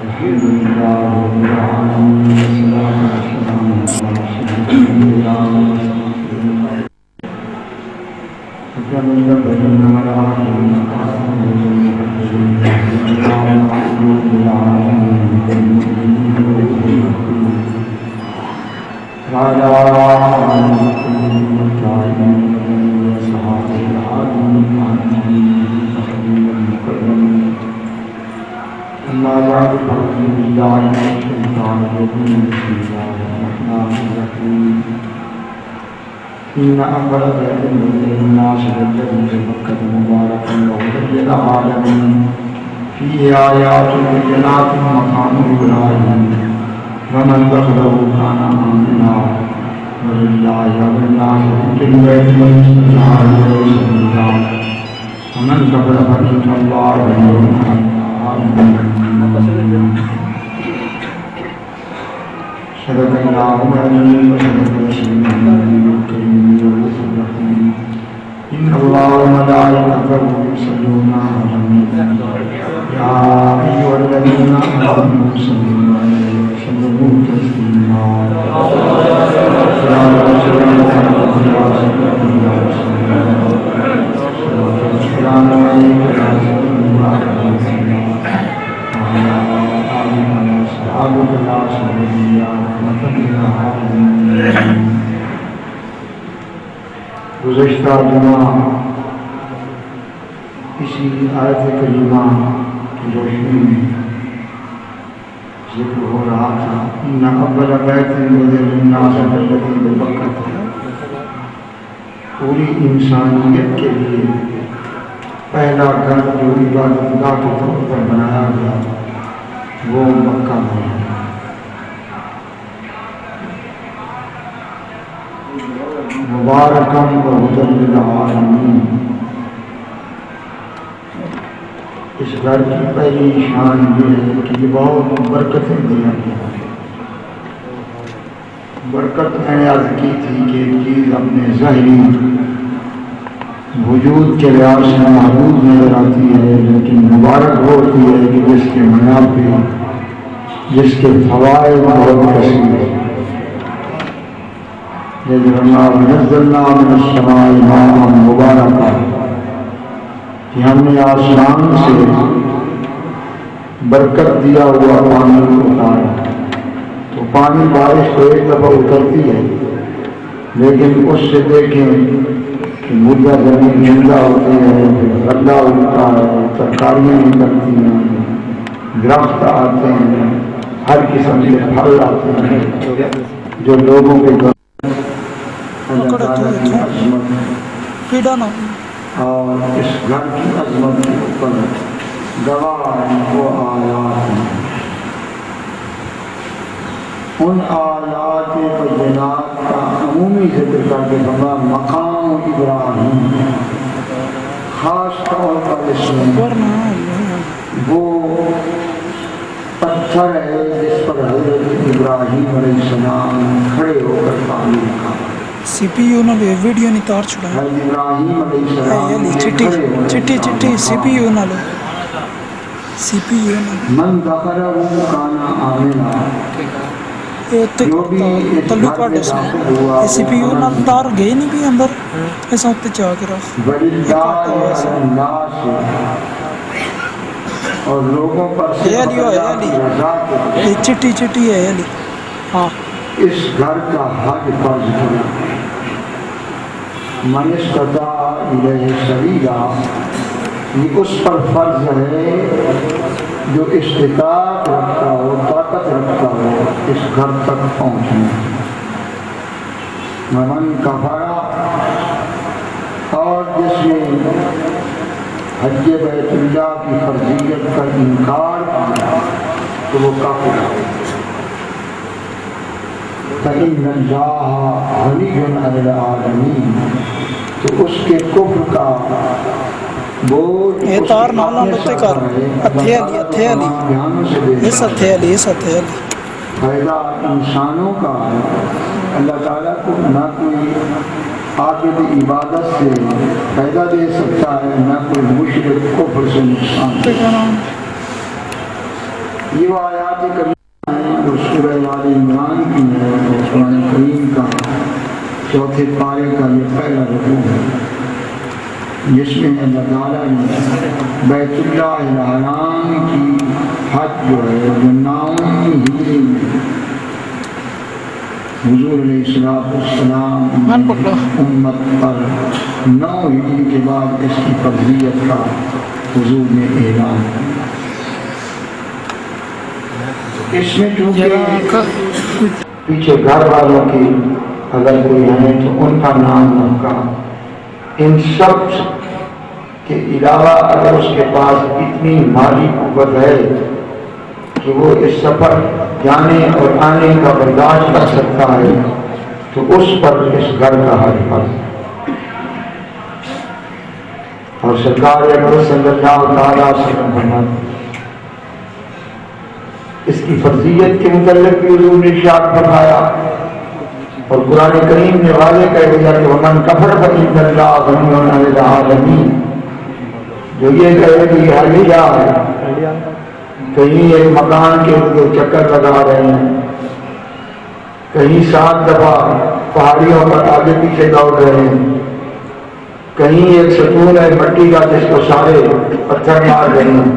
الحمد لله رب العالمين والصلاة والسلام على سيدنا إن أول بيت وضع للناس الذي ببكة مباركا وهدى للعالمين فيه آيات بينات مقام إبراهيم ومن دخله كان آمنا ولله على الناس حج البيت والاستطاعة إليه سبيلا ومن كفر فإن الله غني صدق الله العظيم وصدق رسوله النبي الكريم والرحيم إن الله وملائكته يصلون على النبي يا أيها الذين آمنوا صلوا عليه وسلموا تسليما يا رسول الله السلام عليك يا رسول الله أبو بلا سبحانه گزشتہ جمعہ اسی آیت کریمہ کی روشنی میں ذکر ہو رہا تھا ان اول بیت وضع للناس الذی ببکۃ، پوری انسانیت کے لیے پہلا گھر جو عبادت گاہ کے طور پر بنایا گیا وہ مکہ میں ہے۔ مبارکم و ہدی للعالمین، اس گھر کی پہلی شان یہ ہے کہ یہ بہت برکتیں دیا گیا ہے۔ برکت میں نے عرض کی تھی کہ ایک چیز اپنے ظاہری وجود کے لحاظ سے محدود نظر آتی ہے، لیکن مبارک ہوتی ہے کہ جس کے منافع، جس کے فوائد بہت کثیر ہیں۔ نزلنا من السماء ماء مبارکا، کہ ہم نے آسمان سے برکت دیا ہوا پانی اتارا۔ تو پانی بارش تو ایک دفعہ اترتی ہے، لیکن اس سے دیکھیں کہ مردہ زمین زندہ ہوتی ہے، غلہ اگتا ہے، ترکاریاں نکلتی ہیں، درخت آتے ہیں، ہر قسم کے پھل آتے ہیں جو لوگوں کے اور اس گھر کی عظمت کے اوپر گواہ وہ آیات ہیں۔ ان آیات بینات کا عمومی ذکر کر کے بنا مقام ابراہیم، خاص طور پر اس میں وہ پتھر ہے جس پر حضرت ابراہیم علیہ السلام کھڑے ہو کر پانی رکھا۔ سی پی یو نہ لو ویڈیو نہیں تار چھڑا ابراہیم علیہ السلام چٹی چٹی چٹی سی پی یو نہ لو، سی پی یو نہ من دخلہ کان آمنا، تلو کاٹ اس میں سی پی یو نہ تار گئے نہیں بھی اندر ایسا ہوتے چاہ کے رکھ اور لوگوں پر یہ چٹی چٹی ہے علی۔ ہاں اس گھر کا حج فرض کیا، من استطاع الیہ سبیلا، یہ اس پر فرض ہے جو استطاعت رکھتا ہو، طاقت رکھتا ہو اس گھر تک پہنچنے۔ من کفر، اور جس نے حج بیت اللہ کی فرضیت کا انکار کیا تو وہ کافر ہے۔ فإن اللہ غنی عن العالمین، تو اس کے کفر کا بوجھ یہ تار نالا نتے کر اتھے علی اس اتھے علی اس اتھے علی۔ فائدہ انسانوں کا ہے، اللہ تعالیٰ کو نہ کوئی عابد عبادت سے فائدہ دے سکتا ہے، نہ کوئی مشرک کفر سے نقصان۔ یہ وہ آیات کریمہ ہیں جو سورہ آل عمران کی ہے اور قرآن کریم کا چوتھے پارے کا یہ پہلا رکوع ہے، جس میں اللہ تعالیٰ نے بیت اللہ الحرام کی حد جو ہے جو 9 ہجری میں حضور علیہ السلام امت پر 9 ہجری کے بعد اس کی فرضیت کا حضور نے اعلان کیا۔ اس میں چونکہ پیچھے گھر والوں کی اگر کوئی ہے تو ان کا نام کا ان سب کے علاوہ اگر اس کے پاس اتنی مالی قوت ہے کہ وہ اس سفر جانے اور آنے کا برداشت کر سکتا ہے تو اس پر اس گھر کا حج فرض۔ اور سرکار اکرم صلی اللہ تعالیٰ علیہ وسلم فرماتے اس کی فرضیت کے متعلق بھی حضور نے ارشاد فرمایا، اور قرآن کریم نے واضح کہہ دیا کہ ومن کفر فإن اللہ غنی عن العالمین، جو یہ کہے کہ یہ حجیہ ہے، کہیں ایک مکان کے ارد چکر لگا رہے ہیں، کہیں 7 دفعہ پہاڑیوں پر آگے پیچھے دوڑ رہے ہیں، کہیں ایک ستون ہے مٹی کا جس کو سارے پتھر مار رہے ہیں،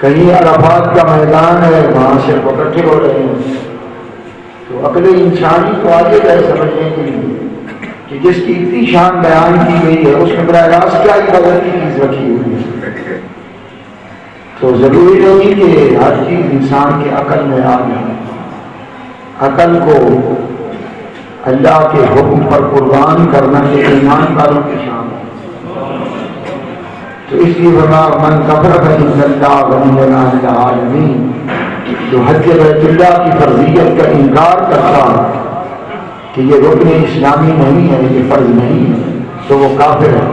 کہیں عرفات کا میدان ہے وہاں سے اکٹھے ہو رہے ہیں، تو عقل انسانی کو آگے ہے سمجھنے کے لیے کہ جس کی اتنی شان بیان کی گئی ہے اس میں براہ راست کیا ہی بدل کی چیز رکھی ہوئی ہے۔ تو ضروری نہیں کہ ہر چیز انسان کے عقل میں آ جائے، عقل کو اللہ کے حکم پر قربان کرنا یہ ایمان والوں کی شان ہے۔ تو اس لیے من کفر فإن اللہ غنی عن العالمین، جو حج بیت اللہ کی فرضیت کا انکار کرتا کہ یہ رکن اسلامی نہیں ہے، یہ فرض نہیں ہے، تو وہ کافر ہے۔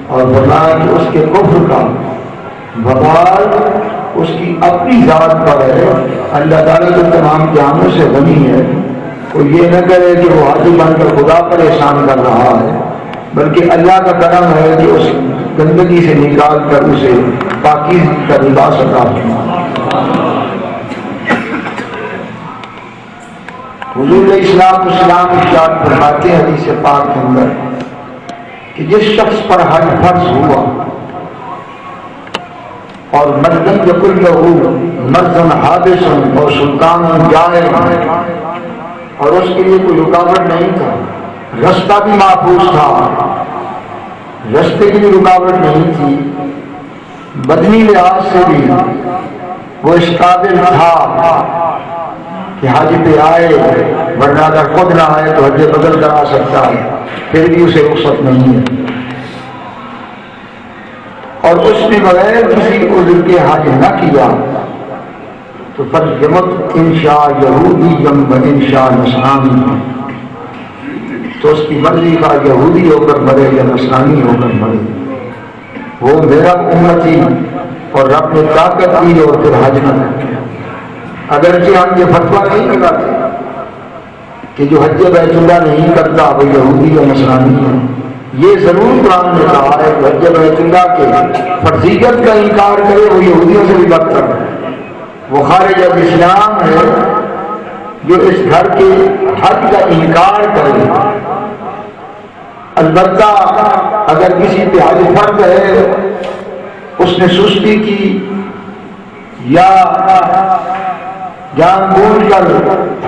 اور فرمایا کہ اس کے کفر کا وبال اس کی اپنی ذات پر ہے، اللہ تعالیٰ تو تمام جہانوں سے غنی ہے، کوئی یہ نہ کرے کہ وہ حاجی بن کر خدا پر احسان کر رہا ہے، بلکہ اللہ کا کرم ہے کہ اس گندگی سے نکال کر اسے پاکیزگی کا لباس عطا فرمایا۔ حضور علیہ السلام ارشاد فرماتے ہیں حدیث پاک کے اندر کہ جس شخص پر حج فرض ہوا اور مردن یکن لہو مرضن حادث اور سلطان جائے اور اس کے لیے کوئی رکاوٹ نہیں تھا، رستہ بھی محفوظ تھا، رستے کی بھی رکاوٹ نہیں تھی، بدنی لحاظ سے بھی وہ اس قابل تھا کہ حج پہ آئے، ورنہ اگر خود نہ آئے تو حج بدل کر آ سکتا ہے، پھر بھی اسے رخصت نہیں ہے، اور اس نے بغیر کسی عذر کے حج نہ کیا تو فلیمت انشاء یہودی یم انشاء نصرانی، تو اس کی مرضی کا یہودی ہو کر مرے یا نصرانی ہو کر مرے، وہ میرا امتی اور رب نے طاقت دی اور پھر حج نہ کرے۔ اگرچہ ہم یہ فتویٰ نہیں لگاتے کہ جو حج بیت اللہ نہیں کرتا وہ یہودی یا نصرانی ہے، یہ ضرور قرآن نے کہا ہے کہ حج بیت اللہ کے فرضیت کا انکار کرے وہ یہودیوں سے بھی بدتر ہے، وہ خارج از اسلام ہے۔ جو اس گھر کے حج کا انکار کرے، البتہ اگر کسی پہ حج فرض ہے، اس نے سستی کی یا جان بوجھ کر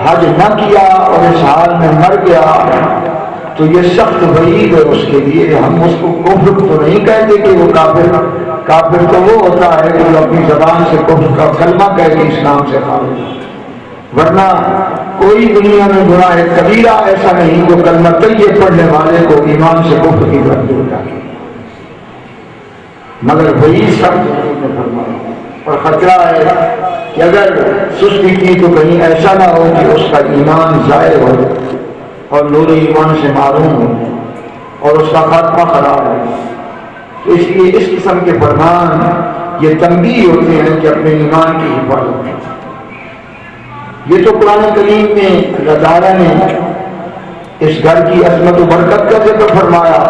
حج نہ کیا اور اس حال میں مر گیا تو یہ سخت وعید ہے اس کے لیے۔ ہم اس کو کفر تو نہیں کہتے کہ وہ کافر تو وہ ہوتا ہے کہ جو اپنی زبان سے کفر کا کلمہ کہہ کے اسلام سے خارج ہے، ورنہ کوئی دنیا میں گناہ کبیرہ ایسا نہیں جو کلمہ طیب پڑھنے والے کو ایمان سے کفر کی طرف دے جائے، مگر وہی سخت فرمایا۔ اور خطرہ ہے کہ اگر سستی کی تو کہیں ایسا نہ ہو کہ اس کا ایمان ضائع ہو اور نور ایمان سے معروم ہو اور اس کا خاتمہ خراب ہو۔ تو اس لیے اس قسم کے فرمان یہ تنبیہ ہوتے ہیں کہ اپنے ایمان کی حفاظت کریں۔ یہ تو قرآن کریم میں اللہ تعالیٰ نے اس گھر کی عظمت و برکت کا ذکر فرمایا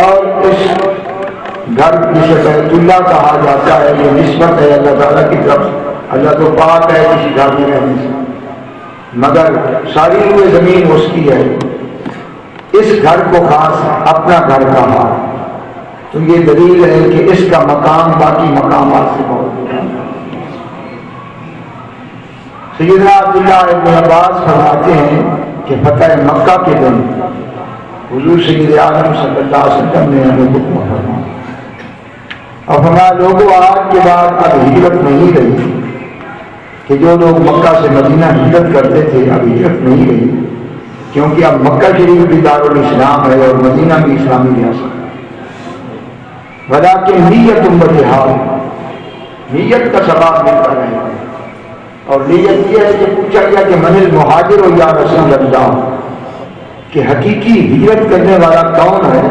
اور اس گھر جسے بیت اللہ کہا جاتا ہے یہ نسبت ہے اللہ تعالیٰ کی طرف. اللہ تو پاک ہے کسی گھر میں رہنے سے، مگر ساری روئے زمین اس کی ہے. اس گھر کو خاص اپنا گھر کہا تو یہ دلیل ہے کہ اس کا مقام باقی مقامات سے بہت ہے. سیدنا عبداللہ ابن عباس فرماتے ہیں کہ فتح مکہ کے دن حضور سید عالم صلی اللہ علیہ وسلم نے ہمیں حکم فرمایا اور فرمایا لوگوں آج کے بعد اب ہجرت نہیں رہی، کہ جو لوگ مکہ سے مدینہ ہجرت کرتے تھے اب ہجرت نہیں رہی، کیونکہ اب مکہ شریف بھی دارالاسلام ہے اور مدینہ بھی اسلامی ریاست ہے. ولیکن نیت بجہاد، نیت کا ثواب ملتا رہے گا. اور نیت یہ ہے کہ پوچھا گیا کہ من المہاجر یا رسول اللہ، کہ حقیقی ہجرت کرنے والا کون ہے؟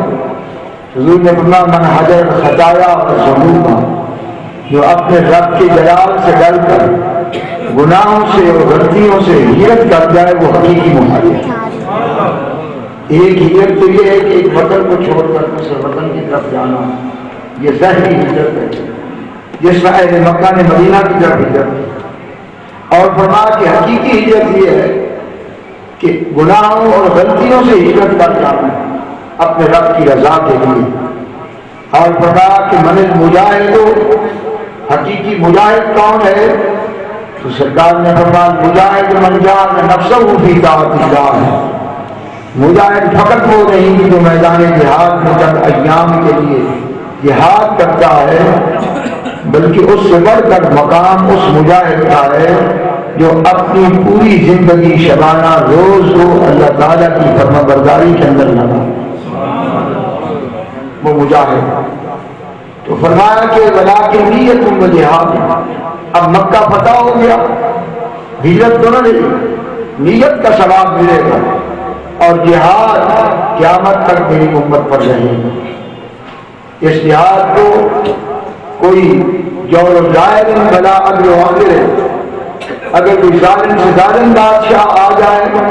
حضور نے فرمایا من حجر خطایا و ذنوبا، جو اپنے رب کے جلال سے ڈر کر گناہوں سے اور غلطیوں سے ہجرت کر جائے وہ حقیقی مہاجر ہے. ایک ہجرت تو یہ ہے کہ ایک وطن کو چھوڑ کر دوسرے وطن کی طرف جانا، یہ ظاہری ہجرت ہے جس میں اہل مکہ نے مدینہ کی طرف ہجرت کی. اور فرمایا کہ حقیقی ہجرت یہ ہے کہ گناہوں اور غلطیوں سے ہجرت کر جانا اپنے رب کی رضا کے لیے. اور فرمایا کہ من المجاہد، حقیقی مجاہد کون ہے؟ تو سرکار نے فرمایا مجاہد من جاہد نفسہ فی طاعت اللہ. مجاہد فقط وہ نہیں کہ جو میدان جہاد میں چند ایام کے لیے جہاد کرتا ہے، بلکہ اس سے بڑھ کر مقام اس مجاہد کا ہے جو اپنی پوری زندگی شبانہ روز کو اللہ تعالیٰ کی فرما برداری کے اندر لگا، وہ مجاہد. تو فرمایا کہ ولیکن نیت بجہاد، اب مکہ فتح ہو گیا، ہجرت تو نہ رہی، نیت کا ثواب ملے گا اور جہاد قیامت تک میری امت پر رہے گا. اس جہاد کو کوئی جور و ظاہر بلا اجر و اجر ہے. اگر کوئی ظالم سے ظالم بادشاہ آ جائے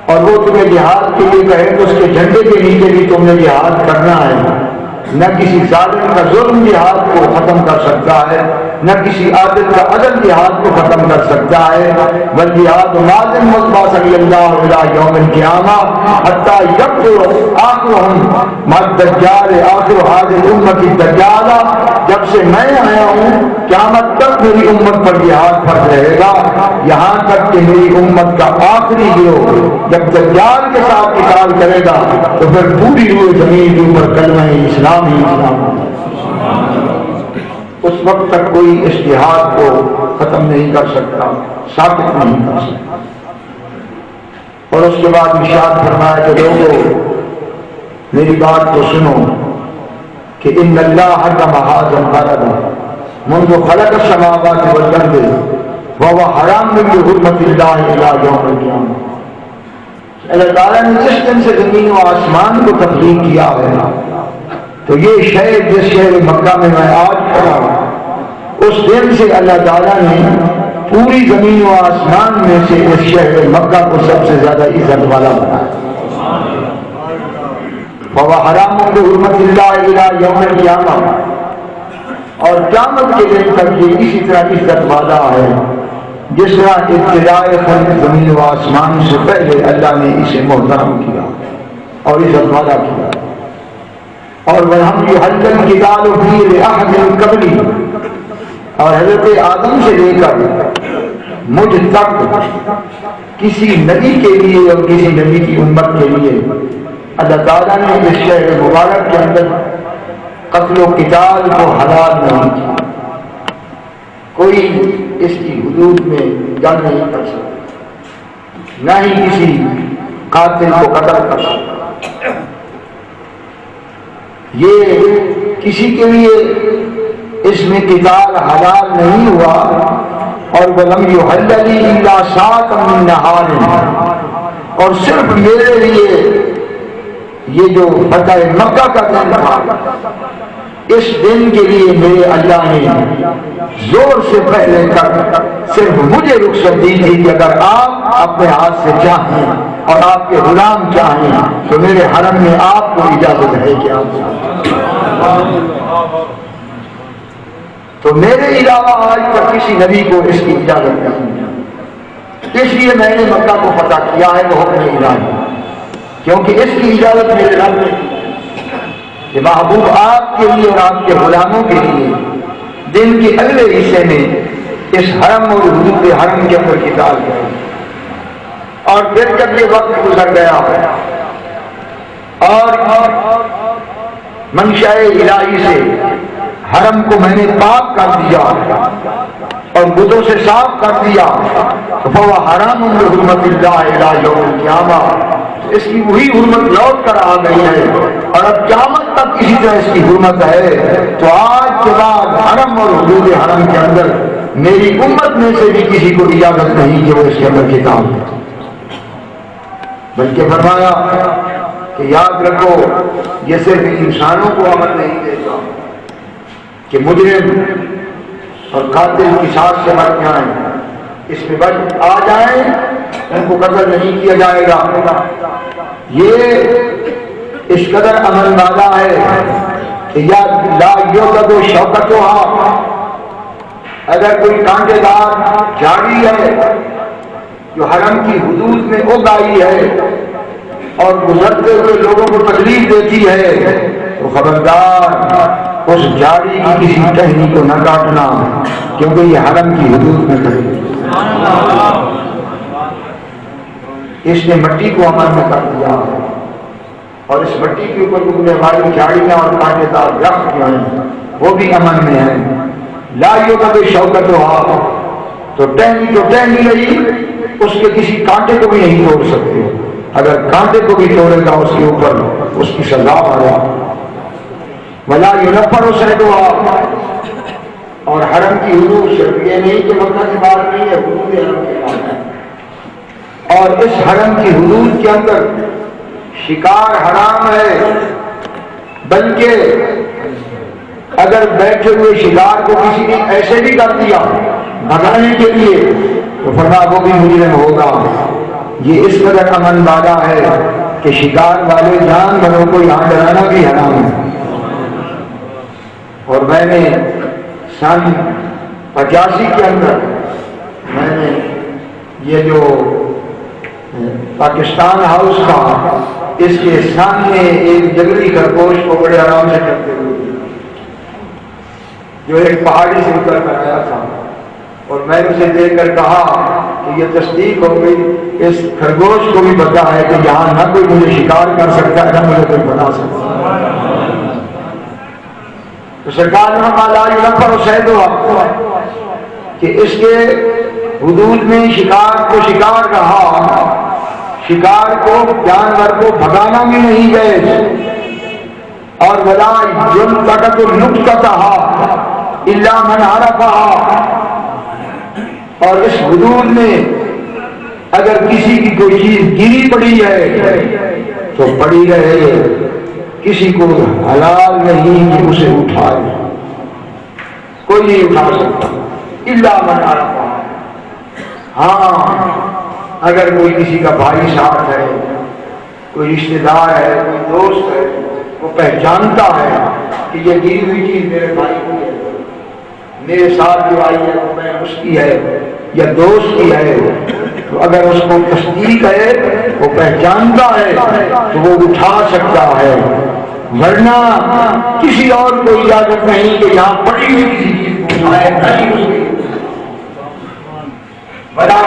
اور وہ تمہیں جہاد کے لیے کہے تو اس کے جھنڈے کے نیچے بھی تم نے جہاد کرنا ہے. نہ کسی ظالم کا ظلم جہاد کو ختم کر سکتا ہے، نہ کسی عادل کا عدل جہاد کو ختم کر سکتا ہے. والجہاد لازم مصطفیٰ صلی اللہ علیہ یوم القیامہ حتی یقتل آخرهم مع الدجال آخر هذه الامت الدجال. جب سے میں آیا ہوں قیامت تک میری امت پر جہاد فرض رہے گا، یہاں تک کہ میری امت کا آخری گروہ جب دجال کے ساتھ قتال کرے گا تو پھر پوری روئے زمین کے اوپر کلمہ اسلام ہی اسلام ہوگا. اس وقت تک کوئی اس جہاد کو ختم نہیں کر سکتا، ثابت نہیں کر سکتا. اور اس کے بعد ارشاد فرمایا کہ لوگوں میری بات کو سنو کہ ان اللہ حرم هذا البلد منذ خلق السماوات والارض وهو حرام بحرمت اللہ الى یوم القیامہ. اللہ تعالیٰ نے جس دن سے زمین و آسمان کو تخلیق کیا ہے تو یہ شہر جس شہر مکہ میں آج کھڑا ہوں اس دن سے اللہ تعالیٰ نے پوری زمین و آسمان میں سے اس شہر مکہ کو سب سے زیادہ عزت والا بنایا. وَهُوَ حَرَامٌ بِحُرْمَتِ اللَّهِ إِلَى يَوْمِ الْقِيَامَةِ. اور قیامت کے دن تک یہ اسی طرح عزت والا ہے جس طرح ابتدائے خلق زمین و آسمان سے پہلے اللہ نے اسے محترم کیا اور عزت والا کیا. اور وَلَمْ يُحَلَّ الْجِبَالُ فِي لِأَحَدٍ مِّن قَبْلِهِ. اور حضرت آدم سے لے کر مجھ تک کسی نبی کے لیے اور کسی نبی کی امت کے لیے اللہ تعالیٰ نے اس شہر مبارک کے اندر قتل و قتال کو حلال نہیں کیا. کوئی اس کی حدود میں جنگ نہیں کر سکتا، نہ ہی کسی قاتل کو قتل کر سکتا. یہ کسی کے لیے اس میں قتال حلال نہیں ہوا. اور وَلَمْ يُحَلَّ لِي إِلَّا سَاعَةً مِّن نَّهَارٍ. اور صرف میرے لیے یہ جو فتح مکہ کا دن تھا اس دن کے لیے میرے اللہ نے زور سے پہلے تک صرف مجھے رخصت دی تھی کہ اگر آپ اپنے ہاتھ سے چاہیں اور آپ کے غلام چاہیں تو میرے حرم میں آپ کو اجازت ہے کہ آپ چاہیں. تو میرے علاوہ آج تک کسی نبی کو اس کی اجازت نہیں، اس لیے میں نے مکہ کو فتح کیا ہے وہ حکم الہی، کیونکہ اس کی اجازت میرے رب نے کہ محبوب آپ کے لیے اور آپ کے غلاموں کے لیے دن کے اگلے حصے میں اس حرم اور حدود حرم کے اندر قتال کریں، اور پھر جب یہ وقت گزر گیا اور منشاء الہی سے حرم کو میں نے پاک کر دیا اور بتوں سے صاف کر دیا، فَهُوَ حَرَامٌ بِحُرْمَتِ اللَّهِ إِلَىٰ يَوْمِ الْقِيَامَةِ، اس کی وہی حرمت لوٹ کر آ گئی ہے اور اب قیامت تک اسی طرح اس کی حرمت ہے۔ تو آج کے بعد حرم اور حدود حرم کے اندر میری امت میں سے بھی کسی کو اجازت نہیں کہ وہ اس کے اندر کتاب ہے، بلکہ فرمایا کہ یاد رکھو یہ صرف انسانوں کو امن نہیں دیتا کہ مجرم اور قاتل قصاص سے مر جائیں، اس میں بچ آ جائیں، ان کو قتل نہیں کیا جائے گا۔ یہ اس قدر امن والا ہے کہ یا لا یوقد شوکتھا، اگر کوئی کانٹے دار جھاڑی ہے جو حرم کی حدود میں اگ آئی ہے اور گزرتے ہوئے لوگوں کو تکلیف دیتی ہے تو خبردار اس جھاڑی کی کسی ٹہنی کو نہ کاٹنا، کیونکہ یہ حرم کی حدود میں کھڑی ہے۔ اس نے مٹی کو امن میں کر دیا اور اس مٹی کے اوپر اگنے والی جھاڑیاں اور کانٹے دار درخت جو ہیں وہ بھی امن میں ہیں۔ لا یوقد شوکتھا، تو ٹہنی رہی، اس کے کسی کانٹے کو بھی نہیں توڑ سکتے، اگر کانٹے کو بھی توڑے گا اس کے اوپر اس کی سزا آیا۔ ولا ينفر صيدها، اور حرم کی حدود صرف یہ نہیں کہ مکہ کی بات نہیں ہے، حدود حرم کی بات ہے، اور اس حرم کی حدود کے اندر شکار حرام ہے، بلکہ اگر بیٹھے ہوئے شکار کو کسی نے ایسے بھی کر دیا بھگانے کے لیے تو فرمایا وہ بھی مجرم ہوگا۔ یہ اس قدر امن والا ہے کہ شکار والے جانوروں کو یہاں ڈرانا بھی حرام ہے۔ اور میں نے سن 85 کے اندر میں نے یہ جو پاکستان ہاؤس تھا اس کے سامنے ایک جنگلی خرگوش کو بڑے آرام سے کرتے ہوئے جو ایک پہاڑی سے اتر کر آیا تھا، اور میں نے اسے دیکھ کر کہا کہ یہ تصدیق ہو گئی، اس خرگوش کو بھی پتا ہے کہ یہاں نہ کوئی مجھے شکار کر سکتا ہے نہ مجھے کوئی بنا سکتا ہے۔ تو سرکار نے لا ينفر صيدها کہ اس کے حدود میں شکار کو شکار رہا، شکار کو جانور کو بھگانا بھی نہیں گئے، اور ولا يلتقط النقطة الا من عرفها، اور اس حدود میں اگر کسی کی کوئی چیز گری پڑی ہے تو پڑی رہے، کسی کو حلال نہیں کہ اسے اٹھائے، کوئی نہیں اٹھا سکتا الا من عرفها۔ ہاں اگر کوئی کسی کا بھائی ساتھ ہے، کوئی رشتہ دار ہے، کوئی دوست ہے، وہ پہچانتا ہے کہ یہ گری ہوئی چیز میرے بھائی کی ہے، میرے ساتھ جو آئی ہے وہ میں اس کی ہے یا دوست کی ہے، تو اگر اس کو تصدیق ہے، وہ پہچانتا ہے تو وہ اٹھا سکتا ہے، ورنہ کسی اور کو اجازت نہیں کہ یہاں پڑی ہوئی کسی چیز کو اٹھائے، نہیں اس کی بڑا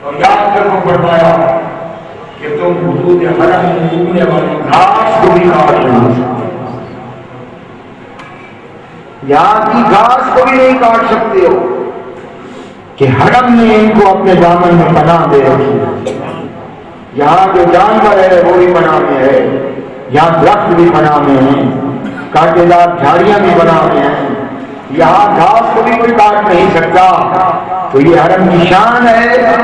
اور یاد کرو فرمایا کہ تم حدود حرم میں اگنے والی گھاس کو بھی کاٹ نہیں سکتے، یہاں کی گھاس کو بھی نہیں کاٹ سکتے ہو کہ حرم نے ان کو اپنے دامن میں پناہ دے رکھی، یہاں جو جانور ہے وہ بھی پناہ میں ہے، یہاں درخت بھی پناہ میں ہیں، کانٹے دار جھاڑیاں بھی پناہ میں ہیں، یہاں گھاس کو بھی کوئی کاٹ نہیں سکتا۔ تو یہ حرم کی شان ہے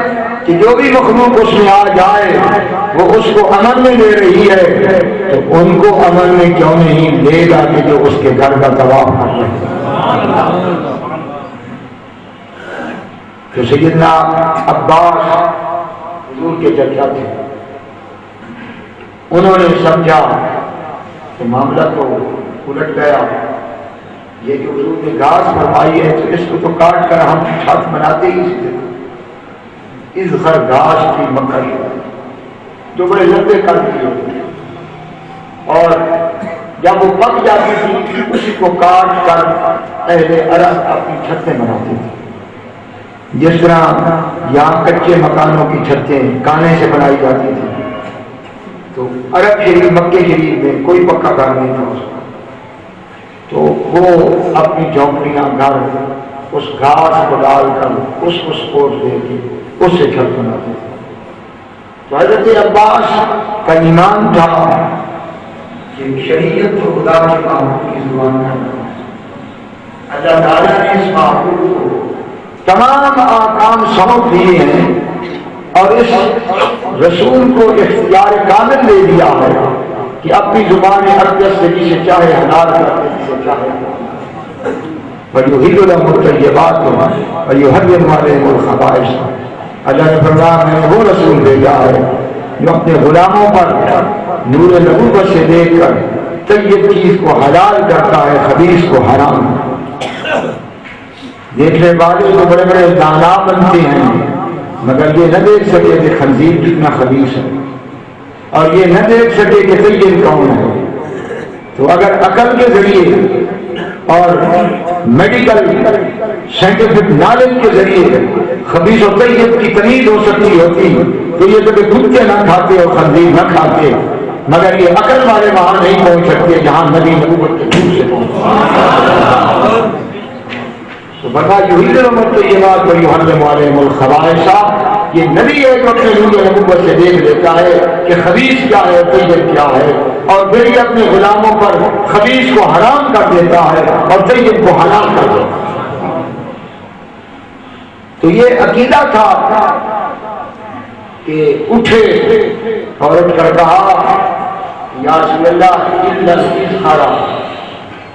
کہ جو بھی مخلوق اس میں آ جائے وہ اس کو امن میں لے رہی ہے، تو ان کو امن میں کیوں نہیں لے گا کہ جو اس کے گھر کا طواف کر رہے ہیں۔ تو سیدنا عباس حضور کے چچا تھے، انہوں نے سمجھا کہ معاملہ تو الٹ گیا، یہ جو حضور نے گھاس فرمائی ہے تو اس کو تو کاٹ کر ہم چھت بناتے ہی تھے، اس گھر گھاس کی مکئی جو بڑے لمبے کر دیے ہوتے اور جب وہ پک جاتی تھی اسی کو کاٹ کر اہل عرب اپنی چھتیں بناتے تھے، جس طرح یہاں کچے مکانوں کی چھتیں کانے سے بنائی جاتی تھی، تو عرب شریف مکے شریف میں کوئی پکا گھر نہیں تھا اس کا، تو وہ اپنی جھونپڑیاں گھر اس گھاس کو ڈال کر اس کوٹ دے کے اس سے چھت بناتے تھے۔ تو حضرت عباس کا ایمان تھا کہ شریعت تو خدا کے معبود کی زبان ہے، اللہ تعالیٰ نے اس معبود کو تمام احکام سونپ دیے ہیں اور اس رسول کو اختیار کامل دے دیا ہے کہ اپنی زبان اقدس سے جسے چاہے حلال کرتے جسے چاہے وَيُحِلُّ لَهُمُ الطَّيِّبَاتُ وَيُحَرِّمُ عَلَيْهِمُ الْخَبَائِثَ۔ اللہ نے فرمایا میں نے وہ رسول بھیجا ہے جو اپنے غلاموں پر نور نبوت سے دیکھ کر طیب چیز کو حلال کرتا ہے، خبیث کو حرام۔ دیکھنے والے تو بڑے بڑے دانا بنتے ہیں مگر یہ نہ دیکھ سکے کہ خنزیر کتنا خبیث ہے، اور یہ نہ دیکھ سکے کہ طیب کون ہے۔ تو اگر عقل کے ذریعے اور میڈیکل سائنٹیفک نالج کے ذریعے خبیث و طیب کی تمیز ہو سکتی ہوتی تو یہ کبھی کتے نہ کھاتے اور خنزیر نہ کھاتے، مگر یہ عقل والے وہاں نہیں پہنچ سکتے جہاں نبی نبوت کے دور سے پہنچتے۔ تو بتا یحل لهم الطیبات ویحرم علیہم الخبائث، یہ نبی ہے جو اپنے نور نبوت سے دیکھ لیتا ہے کہ خبیث کیا ہے طیب کیا ہے، اور پھر یہ اپنے غلاموں پر خبیث کو حرام کر دیتا ہے اور طیب کو حلال کر دیتا ہے۔ تو یہ عقیدہ تھا کہ اٹھے اور اٹھ کر کہا یا رسول اللہ الا الاستخار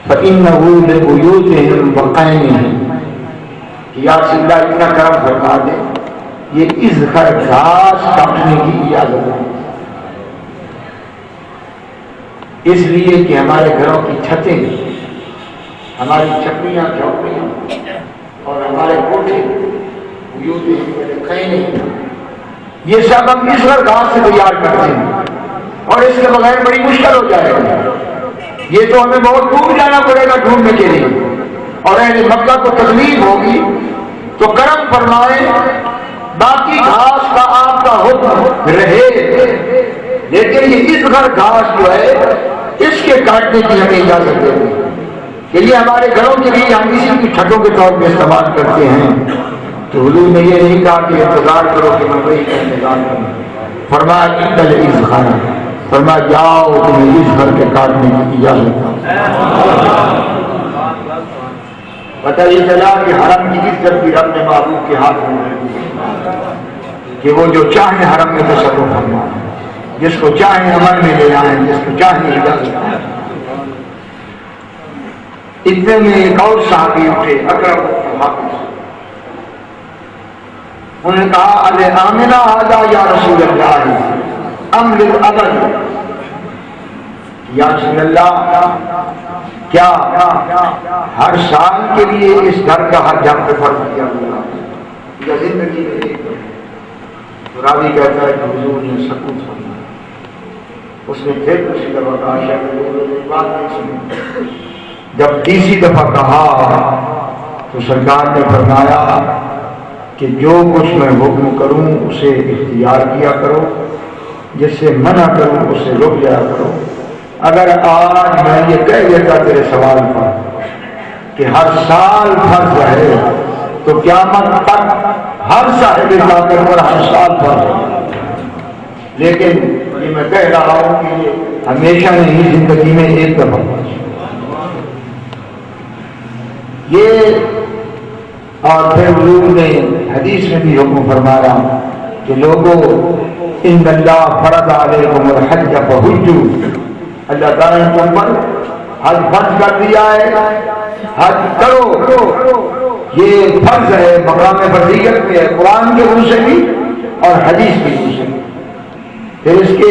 فانه لبیوتهم وقینهم، یا رسول اللہ اتنا کرم فرما دے یہ اس گھر گھاس کاٹنے کی اجازت ہے، اس لیے کہ ہمارے گھروں کی چھتیں، ہماری چھپڑیاں جھونپڑیاں اور ہمارے کوٹھے یہ سب ہم اس گھر گھاس سے تیار کرتے ہیں اور اس کے بغیر بڑی مشکل ہو جائے گا، یہ تو ہمیں بہت دور جانا پڑے گا ڈھونڈنے کے لیے، اور اہل مکہ کو تکلیف ہوگی، تو کرم فرمائے باقی گھاس کا آپ کا حکم رہے، لیکن یہ اس گھر گھاس جو ہے اس کے کاٹنے کی ہمیں اجازت دے کہ یہ ہمارے گھروں کے لیے ہم اسی کی چھتوں کے طور پہ استعمال کرتے ہیں۔ تو حضور نے یہ نہیں کہا کہ انتظار کرو کہ میں وہی کا انتظار کروں، فرمایا اندل اس خانہ، فرمایا جاؤ تمہیں اس گھر کے کاٹنے کی اجازت ہے۔ پتہ یہ چلا کہ حرم کی عزت بھی رب نے محبوب کے ہاتھ میں ہے کہ وہ جو چاہیں حرم میں تصرف فرمائیں، جس کو چاہیں عمل میں لے آئیں، جس کو چاہیں اجازت دیں۔ اتنے میں ایک اور صحابی اٹھے اکرم بن حابس، انہوں نے کہا ارے آمنہ آجا یا رسول اللہ امر ابد، یا رسول اللہ کیا ہر سال کے لیے اس گھر کا ہر جنگ پہ فرض کیا ہوا یا زندگی میں ایک تو راوی کہتا ہے کہ حضور نے سکوت فرمایا، اس نے پھر اسی دفعہ کہا شاید بات نہیں سنی، جب تیسری دفعہ کہا تو سرکار نے فرمایا کہ جو کچھ میں حکم کروں اسے اختیار کیا کرو، جس سے منع کروں اسے رک جایا کرو۔ اگر آج میں یہ کہہ دیتا تیرے سوال پر کہ ہر سال فرض ہے تو قیامت تک ہر صاحب طاقت پر ہر سال فرض ہے، لیکن یہ میں کہہ رہا ہوں کہ یہ ہمیشہ نہیں، زندگی میں ایک دفعہ یہ۔ اور پھر حضور نے حدیث میں بھی حکم فرمایا کہ لوگوں ان اللہ فرض علیکم الحج فحجوا، اللہ تعالیٰ نے تم پر حج فرض کر دیا ہے، حج کرو، یہ فرض ہے، مقام فرضیت میں ہے، قرآن کے منہ سے بھی اور حدیث کے منہ سے بھی۔ پھر اس کے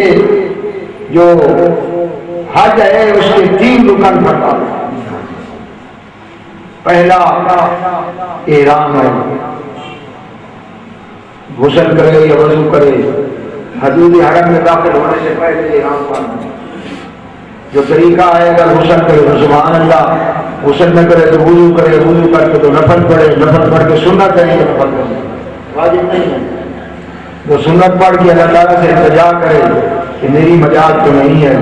جو حج ہے اس کے 3 رکن پڑتا ہے. پہلا احرام ہے، غسل کرے یا وضو کرے، حدود حرم میں داخل ہونے سے پہلے احرام پڑھنا. جو طریقہ ہے اگر غسل کرے تو سبحان اللہ، غسل نہ کرے تو وضو کرے، وضو کر کے تو نفل پڑھے، نفل پڑھ کے سنت ہے، نفل پڑھے واجب نہیں ہے. جو سنت پڑھ کے اللہ تعالیٰ سے التجا کرے کہ میری مجال تو نہیں ہے،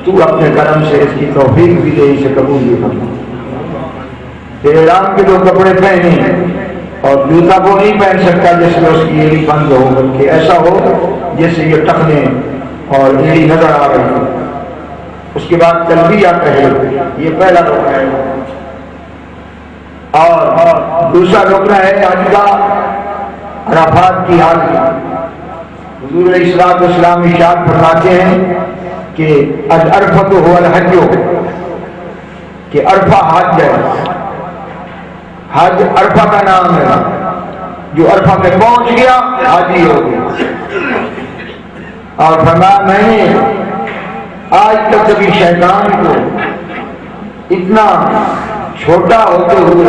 تو اپنے کرم سے اس کی توفیق بھی دے، اسے قبول بھی کرنا. پھر احرام کے 2 کپڑے پہنے اور جوتا کو نہیں پہن سکتا جس میں اس کی ایڑی بند ہو، بلکہ ایسا ہو جس سے یہ ٹخنے اور ایڑی نظر آ رہی ہے. اس کے بعد تلبیہ کہے، یہ پہلا رکن ہے. اور دوسرا رکن ہے حج کا عرفات کی حاضری. حضور علیہ الصلوۃ والسلام ارشاد فرماتے ہیں کہ العرفۃ هو الحج، کہ عرفہ حج ہے. حج عرفہ کا نام ہے، جو عرفہ میں پہنچ گیا حاجی ہو گیا. اور فرمایا میں نے آج تک کبھی شیطان کو اتنا چھوٹا ہوتے ہوئے،